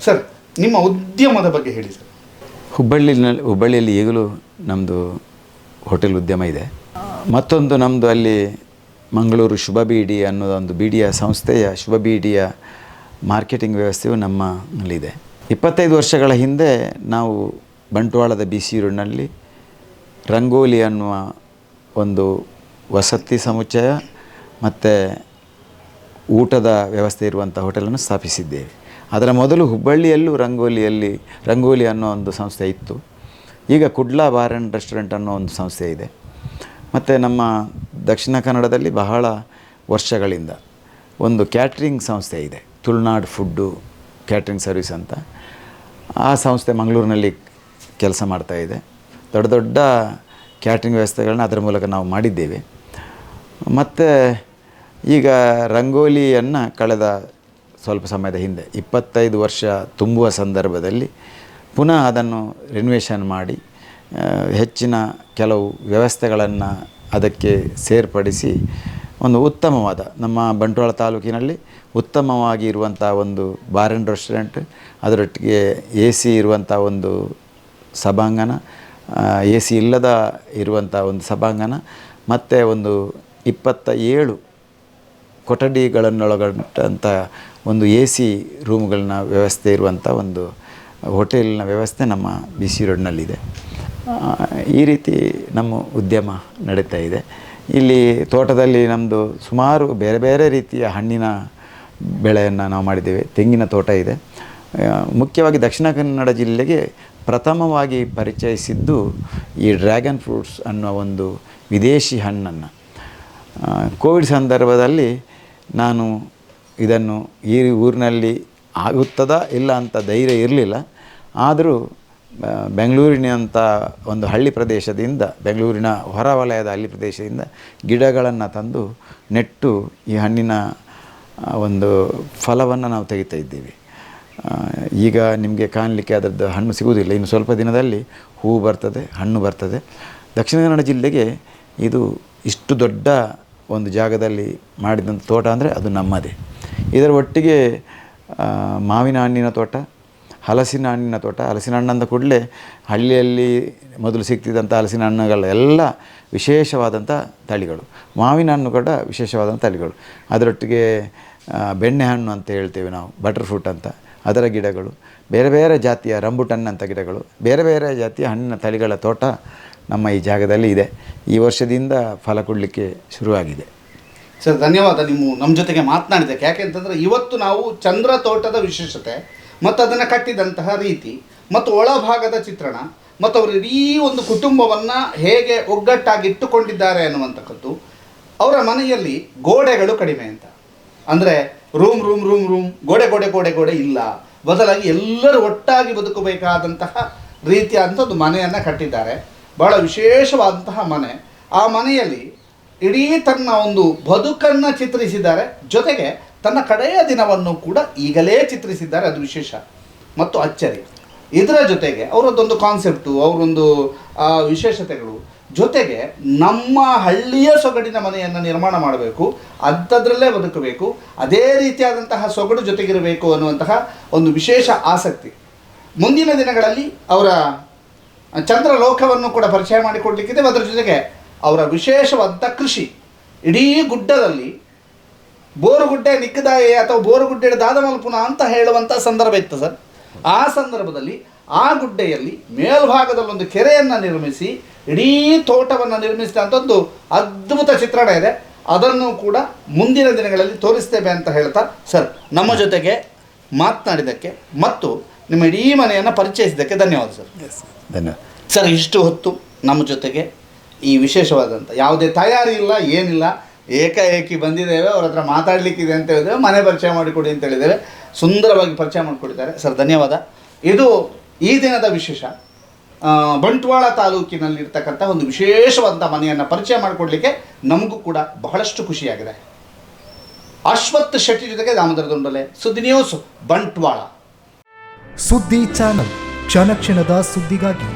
ಸರ್, ನಿಮ್ಮ ಉದ್ಯಮದ ಬಗ್ಗೆ ಹೇಳಿ ಸರ್. ಹುಬ್ಬಳ್ಳಿಯಲ್ಲಿ ಈಗಲೂ ನಮ್ಮದು ಹೋಟೆಲ್ ಉದ್ಯಮ ಇದೆ. ಮತ್ತೊಂದು ನಮ್ಮದು ಅಲ್ಲಿ ಮಂಗಳೂರು ಶುಭ ಬೀಡಿ ಅನ್ನೋದು ಒಂದು ಬೀಡಿಯ ಸಂಸ್ಥೆಯ ಶುಭ ಬೀಡಿಯ ಮಾರ್ಕೆಟಿಂಗ್ ವ್ಯವಸ್ಥೆಯು ನಮ್ಮಲ್ಲಿದೆ. 25 ವರ್ಷಗಳ ಹಿಂದೆ ನಾವು ಬಂಟ್ವಾಳದ BC ರೋಡ್ನಲ್ಲಿ ರಂಗೋಲಿ ಅನ್ನುವ ಒಂದು ವಸತಿ ಸಮುಚ್ಚಯ ಮತ್ತು ಊಟದ ವ್ಯವಸ್ಥೆ ಇರುವಂಥ ಹೋಟೆಲನ್ನು ಸ್ಥಾಪಿಸಿದ್ದೇವೆ. ಅದರ ಮೊದಲು ಹುಬ್ಬಳ್ಳಿಯಲ್ಲೂ ರಂಗೋಲಿ ಅನ್ನೋ ಒಂದು ಸಂಸ್ಥೆ ಇತ್ತು. ಈಗ ಕುಡ್ಲಾ ಬಾರ್ ಆ್ಯಂಡ್ ರೆಸ್ಟೋರೆಂಟ್ ಅನ್ನೋ ಒಂದು ಸಂಸ್ಥೆ ಇದೆ. ಮತ್ತು ನಮ್ಮ ದಕ್ಷಿಣ ಕನ್ನಡದಲ್ಲಿ ಬಹಳ ವರ್ಷಗಳಿಂದ ಒಂದು ಕ್ಯಾಟ್ರಿಂಗ್ ಸಂಸ್ಥೆ ಇದೆ, ತುಳುನಾಡು ಫುಡ್ಡು ಕ್ಯಾಟ್ರಿಂಗ್ ಸರ್ವಿಸ್ ಅಂತ. ಆ ಸಂಸ್ಥೆ ಮಂಗಳೂರಿನಲ್ಲಿ ಕೆಲಸ ಮಾಡ್ತಾಯಿದೆ. ದೊಡ್ಡ ದೊಡ್ಡ ಕ್ಯಾಟ್ರಿಂಗ್ ವ್ಯವಸ್ಥೆಗಳನ್ನ ಅದರ ಮೂಲಕ ನಾವು ಮಾಡಿದ್ದೇವೆ. ಮತ್ತು ಈಗ ರಂಗೋಲಿಯನ್ನು ಕಳೆದ ಸ್ವಲ್ಪ ಸಮಯದ ಹಿಂದೆ 25 ವರ್ಷ ತುಂಬುವ ಸಂದರ್ಭದಲ್ಲಿ ಪುನಃ ಅದನ್ನು ರಿನ್ವೇಷನ್ ಮಾಡಿ ಹೆಚ್ಚಿನ ಕೆಲವು ವ್ಯವಸ್ಥೆಗಳನ್ನು ಅದಕ್ಕೆ ಸೇರ್ಪಡಿಸಿ ಒಂದು ಉತ್ತಮವಾದ ನಮ್ಮ ಬಂಟ್ವಾಳ ತಾಲೂಕಿನಲ್ಲಿ ಉತ್ತಮವಾಗಿ ಇರುವಂಥ ಒಂದು ಬಾರ್ ಆ್ಯಂಡ್ ರೆಸ್ಟೋರೆಂಟ್, ಅದರೊಟ್ಟಿಗೆ AC ಇರುವಂಥ ಒಂದು ಸಭಾಂಗಣ, AC ಇಲ್ಲದ ಇರುವಂಥ ಒಂದು ಸಭಾಂಗಣ, ಮತ್ತು ಒಂದು 27 ಕೊಠಡಿಗಳನ್ನೊಳಗೊಂಡಂಥ ಒಂದು AC ರೂಮ್ಗಳನ್ನ ವ್ಯವಸ್ಥೆ ಇರುವಂಥ ಒಂದು ಹೋಟೆಲಿನ ವ್ಯವಸ್ಥೆ ನಮ್ಮ BC ರೋಡ್ನಲ್ಲಿದೆ. ಈ ರೀತಿ ನಮ್ಮ ಉದ್ಯಮ ನಡೀತಾ ಇದೆ. ಇಲ್ಲಿ ತೋಟದಲ್ಲಿ ನಮ್ಮದು ಸುಮಾರು ಬೇರೆ ಬೇರೆ ರೀತಿಯ ಹಣ್ಣಿನ ಬೆಳೆಯನ್ನು ನಾವು ಮಾಡಿದ್ದೇವೆ. ತೆಂಗಿನ ತೋಟ ಇದೆ. ಮುಖ್ಯವಾಗಿ ದಕ್ಷಿಣ ಕನ್ನಡ ಜಿಲ್ಲೆಗೆ ಪ್ರಥಮವಾಗಿ ಪರಿಚಯಿಸಿದ್ದು ಈ ಡ್ರ್ಯಾಗನ್ ಫ್ರೂಟ್ಸ್ ಅನ್ನೋ ಒಂದು ವಿದೇಶಿ ಹಣ್ಣನ್ನು. ಕೋವಿಡ್ ಸಂದರ್ಭದಲ್ಲಿ ನಾನು ಇದನ್ನು ಈ ಊರಿನಲ್ಲಿ ಆಗುತ್ತದಾ ಇಲ್ಲ ಅಂತ ಧೈರ್ಯ ಇರಲಿಲ್ಲ. ಆದರೂ ಬೆಂಗಳೂರಿನಂಥ ಒಂದು ಹಳ್ಳಿ ಪ್ರದೇಶದಿಂದ, ಬೆಂಗಳೂರಿನ ಹೊರವಲಯದ ಹಳ್ಳಿ ಪ್ರದೇಶದಿಂದ ಗಿಡಗಳನ್ನು ತಂದು ನೆಟ್ಟು ಈ ಹಣ್ಣಿನ ಒಂದು ಫಲವನ್ನು ನಾವು ತೆಗಿತಾ ಇದ್ದೀವಿ. ಈಗ ನಿಮಗೆ ಕಾಣಲಿಕ್ಕೆ ಅದರದ್ದು ಹಣ್ಣು ಸಿಗುವುದಿಲ್ಲ. ಇನ್ನು ಸ್ವಲ್ಪ ದಿನದಲ್ಲಿ ಹೂವು ಬರ್ತದೆ, ಹಣ್ಣು ಬರ್ತದೆ. ದಕ್ಷಿಣ ಕನ್ನಡ ಜಿಲ್ಲೆಗೆ ಇದು ಇಷ್ಟು ದೊಡ್ಡ ಒಂದು ಜಾಗದಲ್ಲಿ ಮಾಡಿದಂಥ ತೋಟ ಅಂದರೆ ಅದು ನಮ್ಮದೇ. ಇದರ ಒಟ್ಟಿಗೆ ಮಾವಿನ ಹಣ್ಣಿನ ತೋಟ, ಹಲಸಿನ ಹಣ್ಣಿನ ತೋಟ. ಹಲಸಿನ ಹಣ್ಣು ಅಂದ ಕೂಡಲೇ ಹಳ್ಳಿಯಲ್ಲಿ ಮೊದಲು ಸಿಗ್ತಿದ್ದಂಥ ಹಲಸಿನ ಹಣ್ಣುಗಳ ಎಲ್ಲ ವಿಶೇಷವಾದಂಥ ತಳಿಗಳು, ಮಾವಿನ ಹಣ್ಣು ಕೂಡ ವಿಶೇಷವಾದಂಥ ತಳಿಗಳು. ಅದರೊಟ್ಟಿಗೆ ಬೆಣ್ಣೆಹಣ್ಣು ಅಂತ ಹೇಳ್ತೇವೆ ನಾವು, ಬಟರ್ ಫ್ರೂಟ್ ಅಂತ, ಅದರ ಗಿಡಗಳು, ಬೇರೆ ಬೇರೆ ಜಾತಿಯ ರಂಬುಟನ್ ಅಂತ ಗಿಡಗಳು, ಬೇರೆ ಬೇರೆ ಜಾತಿಯ ಹಣ್ಣಿನ ತಳಿಗಳ ತೋಟ ನಮ್ಮ ಈ ಜಾಗದಲ್ಲಿ ಇದೆ. ಈ ವರ್ಷದಿಂದ ಫಲ ಕೊಡಲಿಕ್ಕೆ ಶುರುವಾಗಿದೆ. ಸರ್, ಧನ್ಯವಾದ ನೀವು ನಮ್ಮ ಜೊತೆಗೆ ಮಾತನಾಡಿದ್ದಕ್ಕೆ. ಯಾಕೆಂತಂದರೆ ಇವತ್ತು ನಾವು ಚಂದ್ರ ತೋಟದ ವಿಶೇಷತೆ ಮತ್ತು ಅದನ್ನು ಕಟ್ಟಿದಂತಹ ರೀತಿ ಮತ್ತು ಒಳಭಾಗದ ಚಿತ್ರಣ ಮತ್ತು ಅವರು ಇಡೀ ಒಂದು ಕುಟುಂಬವನ್ನು ಹೇಗೆ ಒಗ್ಗಟ್ಟಾಗಿ ಇಟ್ಟುಕೊಂಡಿದ್ದಾರೆ ಅನ್ನುವಂಥದ್ದು. ಅವರ ಮನೆಯಲ್ಲಿ ಗೋಡೆಗಳು ಕಡಿಮೆ ಅಂತ, ಅಂದರೆ ರೂಮ್ ರೂಮ್ ರೂಮ್ ರೂಮ್ ಗೋಡೆ ಗೋಡೆ ಗೋಡೆ ಗೋಡೆ ಇಲ್ಲ, ಬದಲಾಗಿ ಎಲ್ಲರೂ ಒಟ್ಟಾಗಿ ಬದುಕಬೇಕಾದಂತಹ ರೀತಿಯಾದಂಥ ಒಂದು ಮನೆಯನ್ನು ಕಟ್ಟಿದ್ದಾರೆ. ಬಹಳ ವಿಶೇಷವಾದಂತಹ ಮನೆ. ಆ ಮನೆಯಲ್ಲಿ ಇಡೀ ತನ್ನ ಒಂದು ಬದುಕನ್ನು ಚಿತ್ರಿಸಿದ್ದಾರೆ, ಜೊತೆಗೆ ತನ್ನ ಕಡೆಯ ದಿನವನ್ನು ಕೂಡ ಈಗಲೇ ಚಿತ್ರಿಸಿದ್ದಾರೆ. ಅದು ವಿಶೇಷ ಮತ್ತು ಅಚ್ಚರಿ. ಇದರ ಜೊತೆಗೆ ಅವರದ್ದೊಂದು ಕಾನ್ಸೆಪ್ಟು, ಅವರೊಂದು ವಿಶೇಷತೆಗಳು, ಜೊತೆಗೆ ನಮ್ಮ ಹಳ್ಳಿಯ ಸೊಗಡಿನ ಮನೆಯನ್ನು ನಿರ್ಮಾಣ ಮಾಡಬೇಕು, ಅಂಥದ್ರಲ್ಲೇ ಬದುಕಬೇಕು, ಅದೇ ರೀತಿಯಾದಂತಹ ಸೊಗಡು ಜೊತೆಗಿರಬೇಕು ಅನ್ನುವಂತಹ ಒಂದು ವಿಶೇಷ ಆಸಕ್ತಿ. ಮುಂದಿನ ದಿನಗಳಲ್ಲಿ ಅವರ ಚಂದ್ರಲೋಕವನ್ನು ಕೂಡ ಪರಿಚಯ ಮಾಡಿಕೊಡ್ಲಿಕ್ಕಿದೆ. ಅದರ ಜೊತೆಗೆ ಅವರ ವಿಶೇಷವಾದಂಥ ಕೃಷಿ. ಇಡೀ ಗುಡ್ಡದಲ್ಲಿ ಬೋರುಗುಡ್ಡೆ ನಿಕ್ಕದಾಯೆ ಅಥವಾ ಬೋರುಗುಡ್ಡೆ ದಾದಮಲ್ಪುನ ಅಂತ ಹೇಳುವಂಥ ಸಂದರ್ಭ ಇತ್ತು ಸರ್. ಆ ಸಂದರ್ಭದಲ್ಲಿ ಆ ಗುಡ್ಡೆಯಲ್ಲಿ ಮೇಲ್ಭಾಗದಲ್ಲೊಂದು ಕೆರೆಯನ್ನು ನಿರ್ಮಿಸಿ ಇಡೀ ತೋಟವನ್ನು ನಿರ್ಮಿಸಿದಂಥದ್ದು ಅದ್ಭುತ ಚಿತ್ರಣ ಇದೆ. ಅದನ್ನು ಕೂಡ ಮುಂದಿನ ದಿನಗಳಲ್ಲಿ ತೋರಿಸ್ತೇವೆ ಅಂತ ಹೇಳ್ತಾ ಸರ್, ನಮ್ಮ ಜೊತೆಗೆ ಮಾತನಾಡಿದ್ದಕ್ಕೆ ಮತ್ತು ನಿಮ್ಮ ಇಡೀ ಮನೆಯನ್ನು ಪರಿಚಯಿಸಿದ್ದಕ್ಕೆ ಧನ್ಯವಾದ ಸರ್. ಧನ್ಯವಾದ ಸರ್. ಇಷ್ಟು ಹೊತ್ತು ನಮ್ಮ ಜೊತೆಗೆ ಈ ವಿಶೇಷವಾದಂಥ ಯಾವುದೇ ತಯಾರಿ ಇಲ್ಲ, ಏನಿಲ್ಲ, ಏಕಾಏಕಿ ಬಂದಿದ್ದೇವೆ, ಅವ್ರ ಹತ್ರ ಮಾತಾಡಲಿಕ್ಕಿದೆ ಅಂತ ಹೇಳಿದ್ದೇವೆ, ಮನೆ ಪರಿಚಯ ಮಾಡಿಕೊಡಿ ಅಂತ ಹೇಳಿದ್ದೇವೆ. ಸುಂದರವಾಗಿ ಪರಿಚಯ ಮಾಡಿಕೊಟ್ಟಿದ್ದಾರೆ ಸರ್, ಧನ್ಯವಾದ. ಇದು ಈ ದಿನದ ವಿಶೇಷ. ಬಂಟ್ವಾಳ ತಾಲೂಕಿನಲ್ಲಿರ್ತಕ್ಕಂಥ ಒಂದು ವಿಶೇಷವಾದಂಥ ಮನೆಯನ್ನು ಪರಿಚಯ ಮಾಡಿಕೊಡ್ಲಿಕ್ಕೆ ನಮಗೂ ಕೂಡ ಬಹಳಷ್ಟು ಖುಷಿಯಾಗಿದೆ. ಅಶ್ವಥ್ ಶೆಟ್ಟಿ ಜೊತೆಗೆ ದಾಮೋದರ ದುಂಡಲೆ, ಸುದ್ದಿ ನ್ಯೂಸ್, ಬಂಟ್ವಾಳ. ಸುದ್ದಿ ಚಾನಲ್, ಕ್ಷಣ ಕ್ಷಣದ ಸುದ್ದಿಗಾಗಿ.